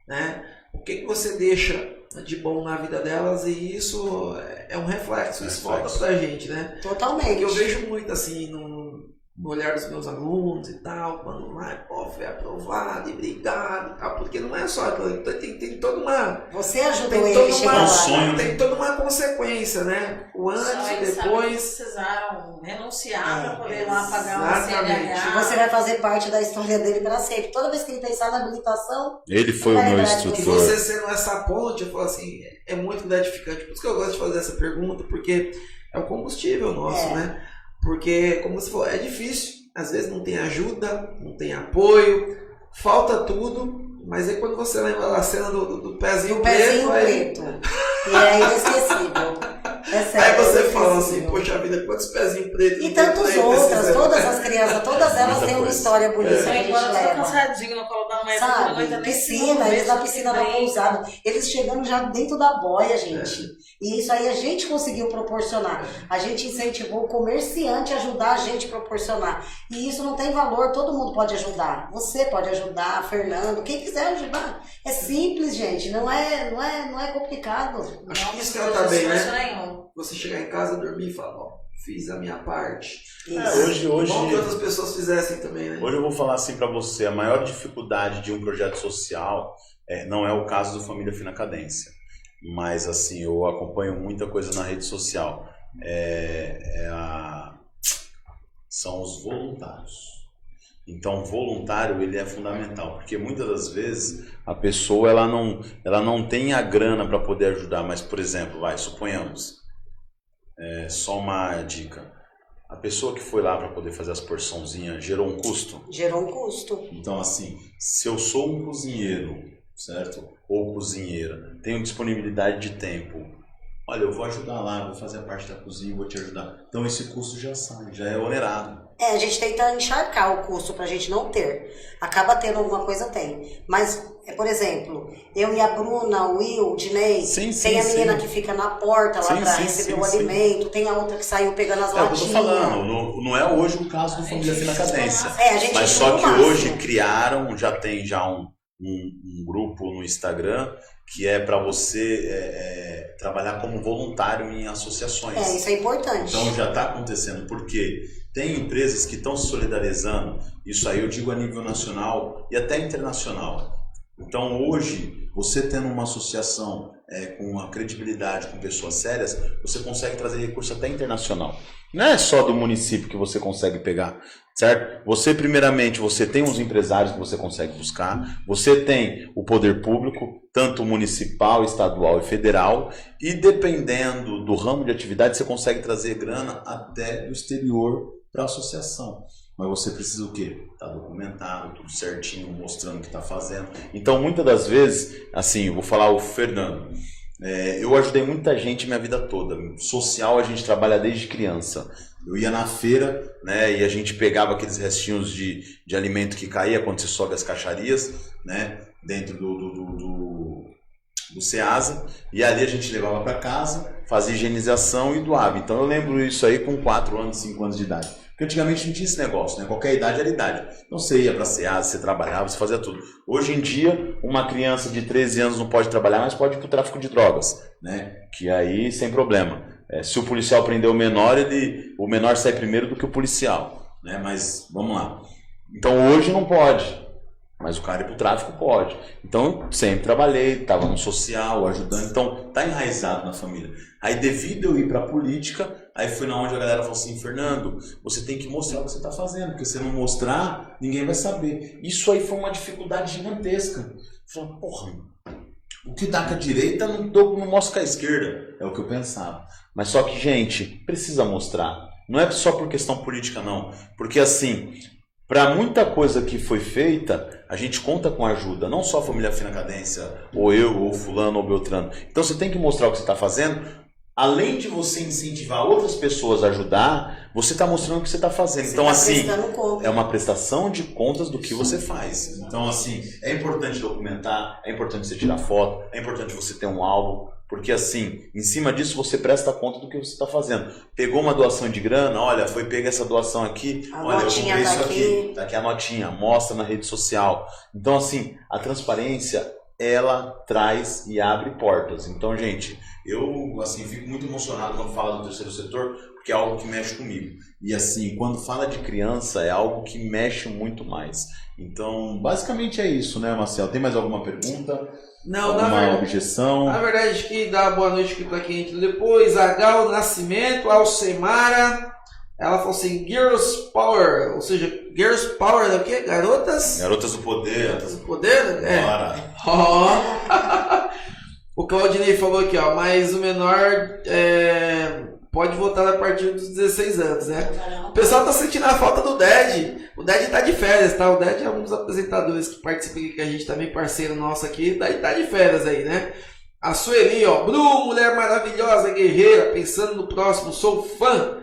né? O que você deixa de bom na vida delas, e isso é um reflexo, isso volta pra gente, né? Totalmente. Porque eu vejo muito, assim, no olhar dos meus alunos e tal, quando foi aprovado e obrigado e tal, porque não é só aquilo, tem toda uma... Você ajudou ele a chegar lá. Tem toda uma consequência, né? O antes e depois... precisaram renunciar para poder lá pagar uma CNH. Você vai fazer parte da história dele para sempre. Toda vez que ele pensar na habilitação... Ele foi o meu instrutor. E você sendo essa ponte, eu falo assim, é muito gratificante. Por isso que eu gosto de fazer essa pergunta, porque é o combustível nosso, né? Porque, como você falou, é difícil. Às vezes não tem ajuda, não tem apoio, falta tudo. Mas aí quando você lembra da cena do pezinho preto, E é inesquecível. É sério, aí você fala assim, poxa vida, quantos pezinhos pretos. E tantas outras, todas as crianças, todas elas têm uma história bonita que a gente Agora eu tô leva. cansadinho no colo da mãe. Sabe? Piscina, eles na piscina da pousada, eles chegando já dentro da boia, gente. E isso aí a gente conseguiu proporcionar. A gente incentivou o comerciante a ajudar a gente a proporcionar. E isso não tem valor, todo mundo pode ajudar. Você pode ajudar, Fernando, quem quiser ajudar. É simples, gente, não é complicado. Acho que isso que ela tá bem, né? Você chegar em casa, dormir e falar, ó, fiz a minha parte. Hoje, Bom que outras pessoas fizessem também, né? Hoje eu vou falar assim para você, a maior dificuldade de um projeto social não é o caso do Família Fina Cadência, mas assim, eu acompanho muita coisa na rede social. São os voluntários. Então, o voluntário, ele é fundamental, porque muitas das vezes a pessoa ela não tem a grana para poder ajudar, mas, por exemplo, suponhamos, só uma dica, a pessoa que foi lá para poder fazer as porçãozinhas gerou um custo? Gerou um custo. Então, assim, se eu sou um cozinheiro, certo? Ou cozinheira, tenho disponibilidade de tempo, olha, eu vou ajudar lá, vou fazer a parte da cozinha, vou te ajudar. Então, esse custo já sai, já é onerado. A gente tenta encharcar o custo pra gente não ter. Acaba tendo alguma coisa, tem. Mas, por exemplo, eu e a Bruna, o Will, o Dinei, tem a menina que fica na porta lá pra receber o alimento, tem a outra que saiu pegando as latinhas. Eu tô falando, não é hoje o caso do Família Fina Cadência. Mas só que hoje criaram, já tem um grupo no Instagram que é para você trabalhar como voluntário em associações. Isso é importante. Então já está acontecendo, porque tem empresas que estão se solidarizando, isso aí eu digo a nível nacional e até internacional. Então hoje, você tendo uma associação com uma credibilidade, com pessoas sérias, você consegue trazer recurso até internacional. Não é só do município que você consegue pegar, certo? Você, primeiramente, você tem os empresários que você consegue buscar, você tem o poder público, tanto municipal, estadual e federal, e dependendo do ramo de atividade, você consegue trazer grana até do exterior para a associação. Mas você precisa o quê? Tá documentado, tudo certinho, mostrando o que está fazendo. Então, muitas das vezes, assim, eu vou falar o Fernando, eu ajudei muita gente minha vida toda. Social a gente trabalha desde criança. Eu ia na feira, né, e a gente pegava aqueles restinhos de alimento que caía quando você sobe as caixarias, né, dentro do Ceasa, e ali a gente levava para casa, fazia higienização e doava. Então eu lembro isso aí com 4 anos, 5 anos de idade. Porque antigamente não tinha esse negócio, né? Qualquer idade era idade. Então você ia para a Ceasa, você trabalhava, você fazia tudo. Hoje em dia, uma criança de 13 anos não pode trabalhar, mas pode ir para o tráfico de drogas, né? Que aí, sem problema. Se o policial prender o menor sai primeiro do que o policial, né? Mas, vamos lá. Então hoje não pode. Mas o cara ir pro tráfico pode. Então, sempre trabalhei, estava no social, ajudando. Então, tá enraizado na família. Aí, devido eu ir pra política, aí foi na onde a galera falou assim, Fernando, você tem que mostrar o que você tá fazendo, porque se você não mostrar, ninguém vai saber. Isso aí foi uma dificuldade gigantesca. Eu falei, porra, o que dá com a direita não mostra com a esquerda. É o que eu pensava. Mas só que, gente, precisa mostrar. Não é só por questão política, não. Porque, assim, para muita coisa que foi feita, a gente conta com ajuda, não só a Família Fina Cadência, ou eu, ou fulano, ou Beltrano. Então você tem que mostrar o que você está fazendo. Além de você incentivar outras pessoas a ajudar, você está mostrando o que você está fazendo. Então, assim, é uma prestação de contas do que você faz. Então, assim, é importante documentar, é importante você tirar foto, é importante você ter um álbum. Porque assim, em cima disso você presta conta do que você está fazendo. Pegou uma doação de grana, olha, foi pegar essa doação aqui, olha, eu comprei isso aqui, tá aqui a notinha, mostra na rede social. Então assim, a transparência, ela traz e abre portas. Então, gente, eu assim, fico muito emocionado quando fala do terceiro setor, porque é algo que mexe comigo. E assim, quando fala de criança, é algo que mexe muito mais. Então, basicamente é isso, né, Marcel? Tem mais alguma pergunta? Não, alguma objeção? Na verdade, acho que dá boa noite aqui para quem entrou depois. A Gal Nascimento, Alcemara. Ela falou assim, Girls Power, ou seja, Girls Power é o quê? Garotas? Garotas do Poder. Garotas do Poder? Bora. O Claudinei falou aqui, ó, mas o menor pode votar a partir dos 16 anos, né? O pessoal tá sentindo a falta do Ded. O Ded tá de férias, tá? O Ded é um dos apresentadores que participa aqui com a gente também, parceiro nosso aqui. Daí tá de férias aí, né? A Sueli, ó. Bru, mulher maravilhosa, guerreira, pensando no próximo, sou fã,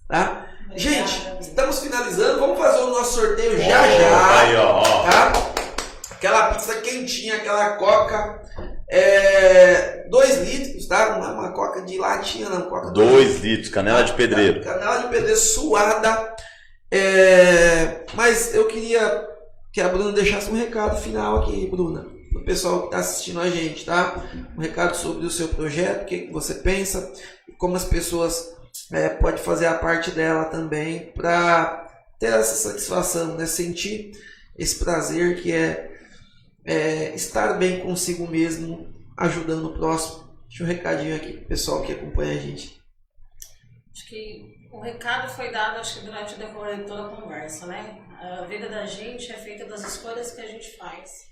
tá? Gente, estamos finalizando. Vamos fazer o nosso sorteio já. Aí, ó. Tá? Aquela pizza quentinha, aquela coca. 2 litros, tá? Não é uma coca de latinha, não. Coca 2 litros, canela de pedreiro. Canela de pedreiro suada. Mas eu queria que a Bruna deixasse um recado final aqui, Bruna, pro pessoal que está assistindo a gente, tá? Um recado sobre o seu projeto, o que você pensa e como as pessoas podem fazer a parte dela também para ter essa satisfação, né? Sentir esse prazer que é estar bem consigo mesmo, ajudando o próximo. Deixa um recadinho aqui pro pessoal que acompanha a gente. Acho que o recado foi dado, acho que durante o decorrer de toda a conversa, né? A vida da gente é feita das escolhas que a gente faz.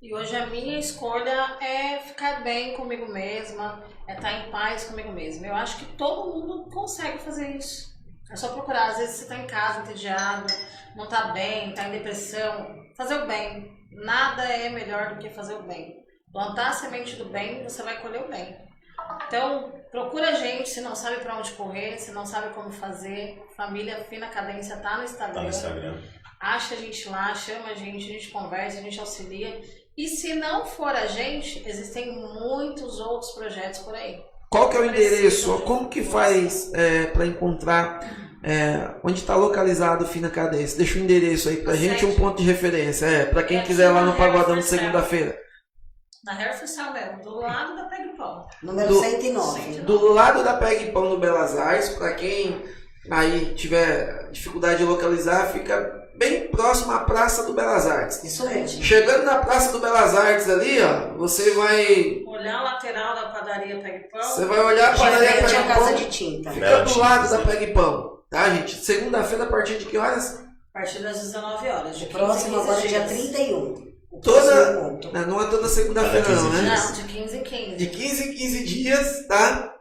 E hoje a minha escolha é ficar bem comigo mesma, é estar em paz comigo mesma. Eu acho que todo mundo consegue fazer isso. É só procurar. Às vezes você está em casa, entediado, não está bem, está em depressão. Fazer o bem. Nada é melhor do que fazer o bem. Plantar a semente do bem, você vai colher o bem. Então, procura a gente, se não sabe para onde correr, se não sabe como fazer. Família Fina Cadência tá no Instagram. Tá no Instagram. Acha a gente lá, chama a gente conversa, a gente auxilia. E se não for a gente, existem muitos outros projetos por aí. Qual que é o endereço? Como que faz para encontrar onde está localizado o Fina Cadência? Deixa o endereço aí pra gente, um ponto de referência. Para quem quiser lá no Pagodão de segunda-feira. Na Herfussel mesmo, do lado da Peg Pão. Número 109. Do lado da Peg Pão no Belas Artes, para quem aí tiver dificuldade de localizar, fica bem próximo à Praça do Belas Artes. Isso mesmo. Chegando na Praça do Belas Artes ali, ó, você vai olhar a lateral da padaria Peg Pão. Você vai olhar a padaria Peg Tinha casa Pão. de tinta. Fica do lado da Peg Pão, tá, gente? Segunda-feira, a partir de que horas? A partir das 19 horas. O próximo agora é dia 31. Não é toda segunda-feira, não, né? Não, de 15 em 15. De 15 em 15 dias, tá?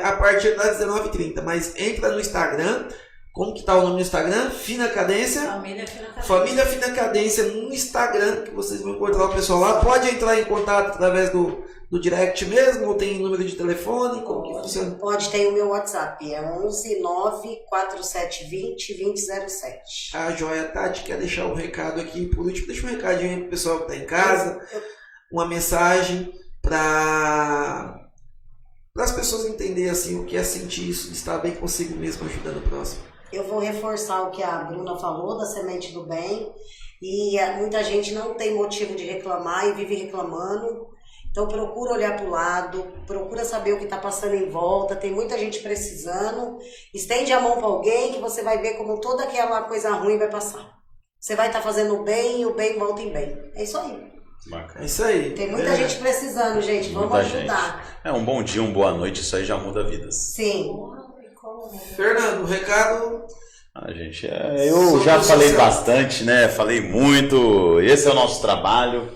A partir das 19h30. Mas entra no Instagram. Como que tá o nome do Instagram? Fina Cadência. Família Fina Cadência. Família Fina Cadência no Instagram, que vocês vão encontrar o pessoal lá. Pode entrar em contato através do direct mesmo, ou tem número de telefone? Como que funciona? Pode, tem o meu WhatsApp, é 11 94720 2007. A joia Tati quer deixar um recado aqui. Por último, deixa um recadinho aí pro pessoal que tá em casa. Uma mensagem para as pessoas entenderem assim, o que é sentir isso, de estar bem consigo mesmo, ajudando o próximo. Eu vou reforçar o que a Bruna falou da semente do bem. E muita gente não tem motivo de reclamar e vive reclamando. Então procura olhar para o lado, procura saber o que está passando em volta. Tem muita gente precisando. Estende a mão para alguém que você vai ver como toda aquela coisa ruim vai passar. Você vai estar fazendo o bem e o bem volta em bem. É isso aí. Bacana. É isso aí. Tem muita gente precisando, gente. Vamos Muita ajudar. gente. Um bom dia, uma boa noite, isso aí já muda vidas. Sim. Fernando, o recado. Gente, eu já falei bastante, né? Falei muito. Esse é o nosso trabalho,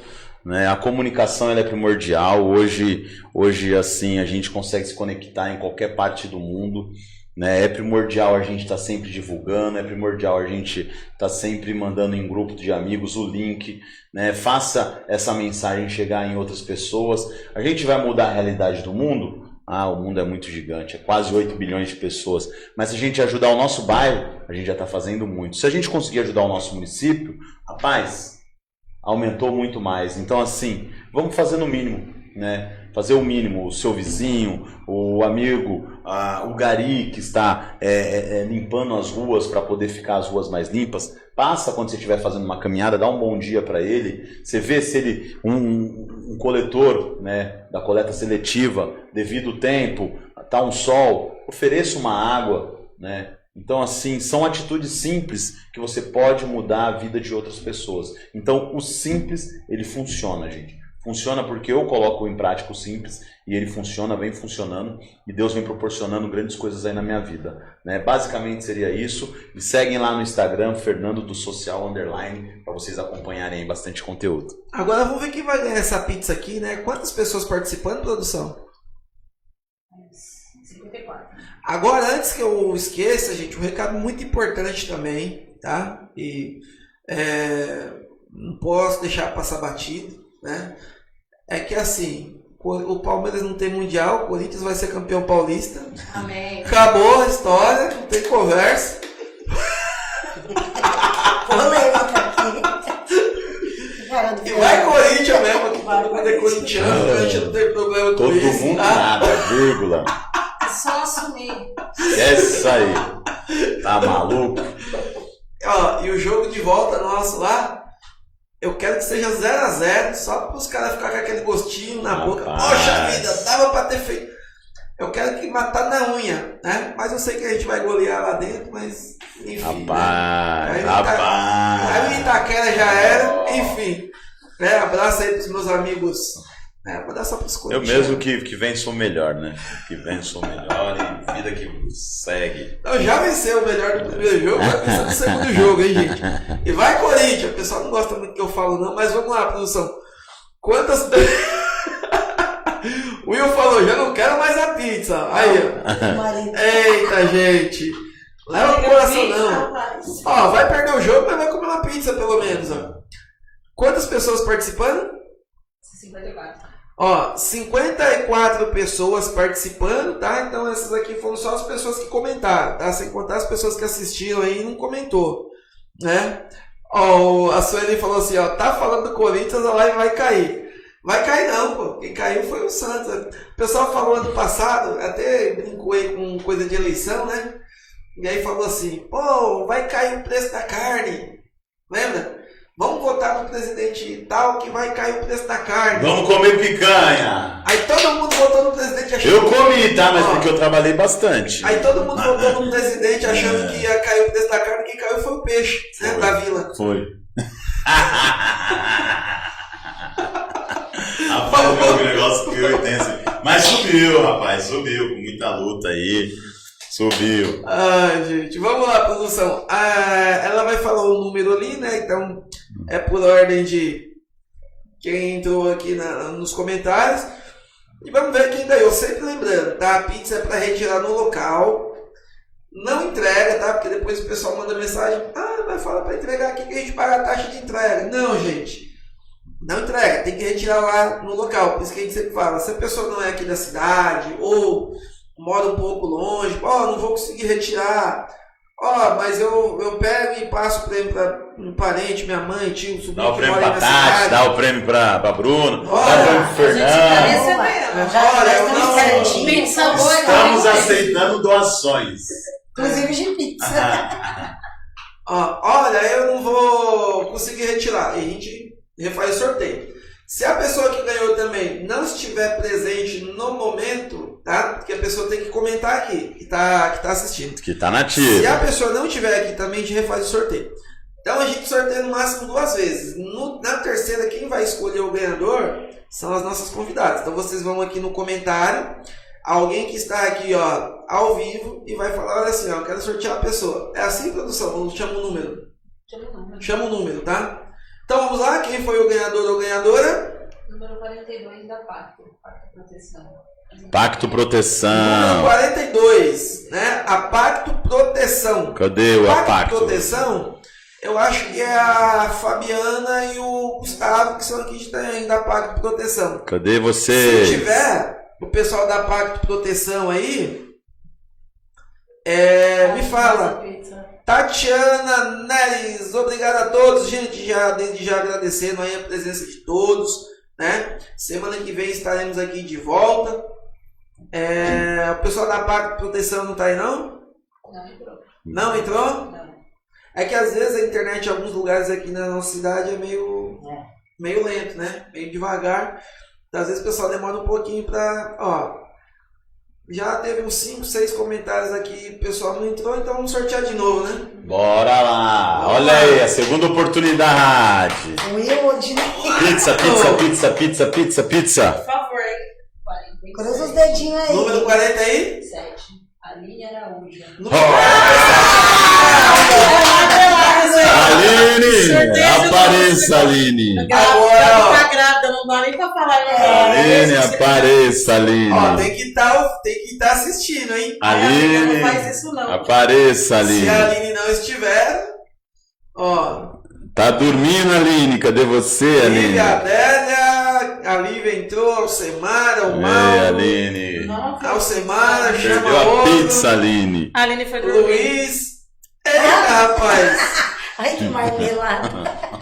né? A comunicação ela é primordial. Hoje, assim, a gente consegue se conectar em qualquer parte do mundo, né? É primordial a gente estar sempre divulgando, é primordial a gente estar sempre mandando em grupo de amigos o link, né? Faça essa mensagem chegar em outras pessoas. A gente vai mudar a realidade do mundo? O mundo é muito gigante, é quase 8 bilhões de pessoas. Mas se a gente ajudar o nosso bairro, a gente já está fazendo muito. Se a gente conseguir ajudar o nosso município, rapaz, aumentou muito mais. Então, assim, vamos fazer no mínimo, né? Fazer o mínimo, o seu vizinho, o amigo, o gari que está limpando as ruas para poder ficar as ruas mais limpas. Passa quando você estiver fazendo uma caminhada, dá um bom dia para ele. Você vê se ele, um coletor, né, da coleta seletiva, devido ao tempo, tá um sol, ofereça uma água, né? Então, assim, são atitudes simples que você pode mudar a vida de outras pessoas. Então, o simples, ele funciona, gente. Funciona porque eu coloco em prática o simples e ele funciona, vem funcionando e Deus vem proporcionando grandes coisas aí na minha vida, né? Basicamente seria isso. Me seguem lá no Instagram, Fernando do Social _, para vocês acompanharem aí bastante conteúdo. Agora vamos ver quem vai ganhar essa pizza aqui, né? Quantas pessoas participando, produção? 54. Agora, antes que eu esqueça, gente, um recado muito importante também, tá? E não posso deixar passar batido, né? É que assim, o Palmeiras não tem mundial, o Corinthians vai ser campeão paulista. Amém. Acabou a história, não tem conversa. Polêmica aqui. E vai Corinthians mesmo, que todo mundo é corintiano, a gente não tem problema com Todo isso. mundo Tá? nada, vírgula. É só assumir. Esquece aí. Tá maluco? Ó, e o jogo de volta nosso lá, eu quero que seja 0x0, só para os caras ficarem com aquele gostinho na boca. Rapaz. Poxa vida, dava para ter feito. Eu quero que matar na unha, né? Mas eu sei que a gente vai golear lá dentro, mas enfim. Rapaz, Né? rapaz. Aí o Itaquera já era, enfim. Né? Abraço aí pros meus amigos. Vou dar só pros Eu corintianos. mesmo que venço o melhor, né? Que venço o melhor e vida que segue. Então já venceu o melhor do primeiro jogo, vai vencer no segundo jogo, hein, gente? E vai Corinthians, o pessoal não gosta muito que eu falo não, mas vamos lá, produção. Quantas... O Will falou, já não quero mais a pizza. Aí, ó. Eita, gente. Leva pro coração não. Ó, vai perder o jogo, mas vai comer uma pizza pelo menos, ó. Quantas pessoas participando? 54. Ó, 54 pessoas participando, tá? Então essas aqui foram só as pessoas que comentaram, tá? Sem contar as pessoas que assistiram aí e não comentou, né? Ó, a Sueli falou assim, ó, tá falando do Corinthians, a live vai cair. Vai cair não, pô. Quem caiu foi o Santos. O pessoal falou ano passado, até brincou aí com coisa de eleição, né? E aí falou assim, pô, vai cair o preço da carne. Lembra? Vamos votar no presidente tal que vai cair o preço da carne. Vamos comer picanha. Aí todo mundo votou no presidente achando Eu comi, tá? Mas Ó, porque eu trabalhei bastante. Aí todo mundo votou no presidente achando que ia cair o preço da carne. Quem caiu foi o peixe, né, da vila. Foi. Rapaz, o negócio que eu tenho assim. Mas subiu, rapaz, subiu. Com muita luta aí. Subiu. Ai, gente, vamos lá, produção. Ela vai falar o número ali, né? Então, é por ordem de quem entrou aqui nos comentários. E vamos ver quem ganhou. Sempre lembrando, tá? A pizza é para retirar no local. Não entrega, tá? Porque depois o pessoal manda mensagem. Vai falar para entregar aqui que a gente paga a taxa de entrega. Não, gente. Não entrega. Tem que retirar lá no local. Por isso que a gente sempre fala. Se a pessoa não é aqui da cidade ou mora um pouco longe, não vou conseguir retirar. Mas eu pego e passo o prêmio para um parente, minha mãe, tio, sobrinho. Dá o prêmio pra Tati, dá o prêmio pra Bruno, dá o prêmio pro Fernando. Estamos aceitando doações. Inclusive de pizza. Eu não vou conseguir retirar. E a gente refaz o sorteio. Se a pessoa que ganhou também não estiver presente no momento, tá? Porque a pessoa tem que comentar aqui, que tá assistindo. Que tá nativo. Se a pessoa não estiver aqui também, a gente refaz o sorteio. Então a gente sorteia no máximo 2 vezes. Na terceira, quem vai escolher o ganhador são as nossas convidadas. Então vocês vão aqui no comentário, alguém que está aqui, ó, ao vivo, e vai falar, olha assim, ó, eu quero sortear a pessoa. É assim, produção? Chama o número. Chama o número, tá? Então vamos lá, quem foi o ganhador ou ganhadora? Número 42 da Pacto Proteção. Pacto Proteção. Número 42, né? A Pacto Proteção. Cadê o Pacto Proteção? Eu acho que é a Fabiana e o Gustavo, que são aqui da Pacto Proteção. Cadê você? Se tiver o pessoal da Pacto Proteção aí, me fala. Tatiana Neres, obrigado a todos, gente, desde já agradecendo aí a presença de todos, né? Semana que vem estaremos aqui de volta. O pessoal da Pacto Proteção não tá aí não? Não entrou. Não entrou? Não. É que às vezes a internet em alguns lugares aqui na nossa cidade é meio lento, né? Meio devagar. Então, às vezes o pessoal demora um pouquinho pra... Já teve uns 5, 6 comentários aqui, o pessoal não entrou, então vamos sortear de novo, né? Bora lá! Olha aí, a segunda oportunidade. Pizza. Por favor. Cruza os dedinhos aí. Número 40 aí? 7. Aline Araújo. Aline! Apareça, Aline! Agora, Tá grávida, não dá nem pra falar. Aline, apareça, Aline! tem que estar tá assistindo, hein? Aline, Não faz isso não. apareça, Aline. Se a Aline não estiver, ó. Tá dormindo, Aline? Cadê você, Aline? Lívia, a Adélia, a Lívia entrou, Alcemara, o Ei, Mauro, Aline. a Alcemara, chama Perdeu a outro, pizza, Aline. A Aline foi dormir. Luiz. Eita, rapaz. Ai, que marmelada.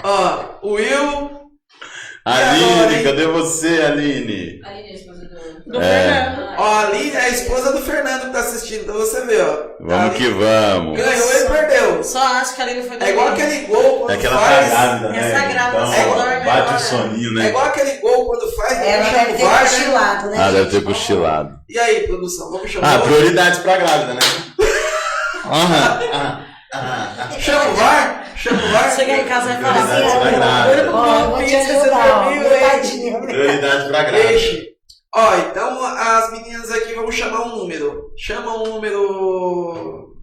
Ó, o Will. Aline, hein? cadê você, Aline? Aline é a esposa do Do É. Fernando. Ó, a Aline é a esposa do Fernando que tá assistindo, então você vê, ó. Vamos que vamos. Ganhou e perdeu. Só acho que a Aline foi dormir. É igual aquele gol quando É que ela tá faz. grávida, né? Essa grávida, Então, essa ó, dorme bate agora. o soninho, né? É igual aquele gol quando faz. Ela chama deve o ter VAR, né? cochilado, né? Ah, deve gente? ter cochilado. E aí, produção, vamos chamar Ah, o prioridades pra grávida, né? Chama o VAR? Chama o VAR? Chegar em casa e falar Prioridades assim, pra grávida. Ó, eu vou te pizza, você ajudar, ó. dormiu, hein? Tadinho. Prioridades pra grávida. Deixe. Ó, então as meninas aqui vão chamar um número. Chama um número.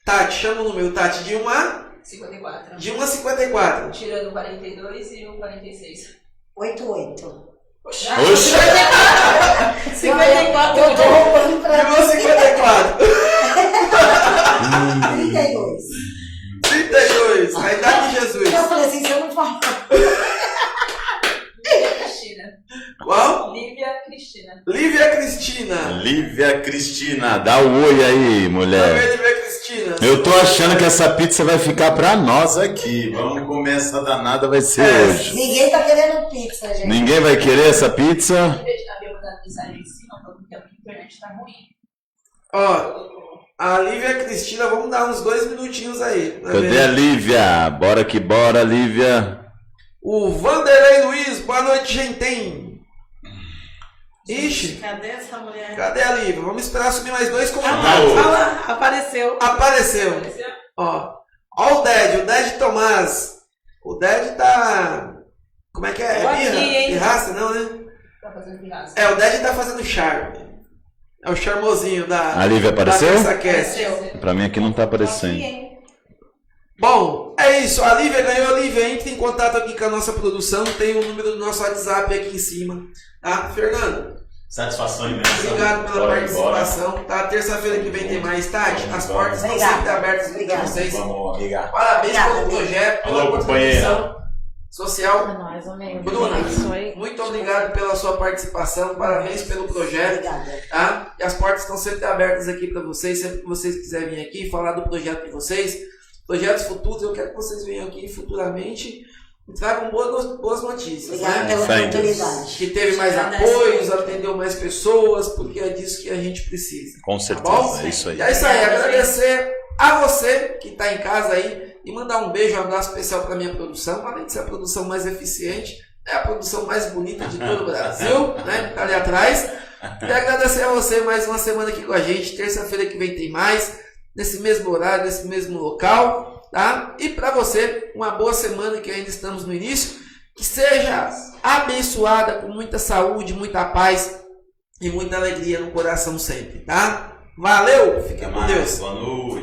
Tati, chama um número, Tati, de 1 a 54. 54. Tirando o 42 e o 46. 88. Oxi! 54. Eu tô roubando De pra 1 a 54. 32. 32. A idade de Jesus. Eu falei assim, se eu não falar. Lívia Cristina. Qual? Lívia Cristina. Lívia Cristina. Lívia Cristina, dá o oi aí, Tá mulher. vendo, Lívia Cristina? Eu tô achando que essa pizza vai ficar pra nós aqui. Vamos comer essa danada, vai ser É. hoje. Ninguém tá querendo pizza, gente. Ninguém vai querer essa pizza? A minha mandando mensagem em cima falando que a internet tá ruim. Ó, a Lívia Cristina, vamos dar uns 2 minutinhos aí. Tá Cadê vendo? a Lívia? Bora que bora, Lívia. O Vanderlei Luiz, boa noite, gentem. Ixi, Cadê essa mulher? cadê a Lívia? Vamos esperar subir mais 2 Ah, comentários. olha lá, apareceu. Apareceu. Apareceu? Ó, o Ded Tomás. O Ded tá. Como é que é? Tô É aqui, birra? hein? Pirraça, não, né? Tá fazendo pirraça. É, o Ded tá fazendo charme. É o charmosinho da. A Lívia apareceu? Da Cast. Apareceu. Pra mim aqui não tá Tô aqui, aparecendo. hein? Bom, é isso. A Lívia ganhou. A Lívia, entre em contato aqui com a nossa produção. Tem o número do nosso WhatsApp aqui em cima. Tá? Fernando, Satisfação imensa. obrigado pela Bora, bora. participação. Tá? Terça-feira que vem tem mais, Tati. As portas estão Obrigada. sempre abertas para Obrigada. vocês. Vamos, amiga. Parabéns Obrigada, pelo amiga. projeto, pela Alô, contribuição social. É nóis, amigo. Bruna, Abençoe. muito obrigado pela sua participação. Parabéns pelo projeto. Obrigada. Tá? E as portas estão sempre abertas aqui para vocês. Sempre que vocês quiserem vir aqui falar do projeto de vocês, projetos futuros, eu quero que vocês venham aqui futuramente e tragam boas notícias. Obrigada Né? pela Isso aí. oportunidade. Que teve mais apoios, atendeu mais pessoas, porque é disso que a gente precisa. Com Tá certeza, bom? é isso aí. E é isso aí, agradecer a você que está em casa aí e mandar um beijo, um abraço especial para minha produção, além de ser a produção mais eficiente, é a produção mais bonita de todo o Brasil, né? Tá ali atrás. E agradecer a você mais uma semana aqui com a gente. Terça-feira que vem tem mais, nesse mesmo horário, nesse mesmo local, tá? E para você, uma boa semana que ainda estamos no início, que seja abençoada com muita saúde, muita paz e muita alegria no coração sempre, tá? Valeu, fiquem com Deus. Boa noite.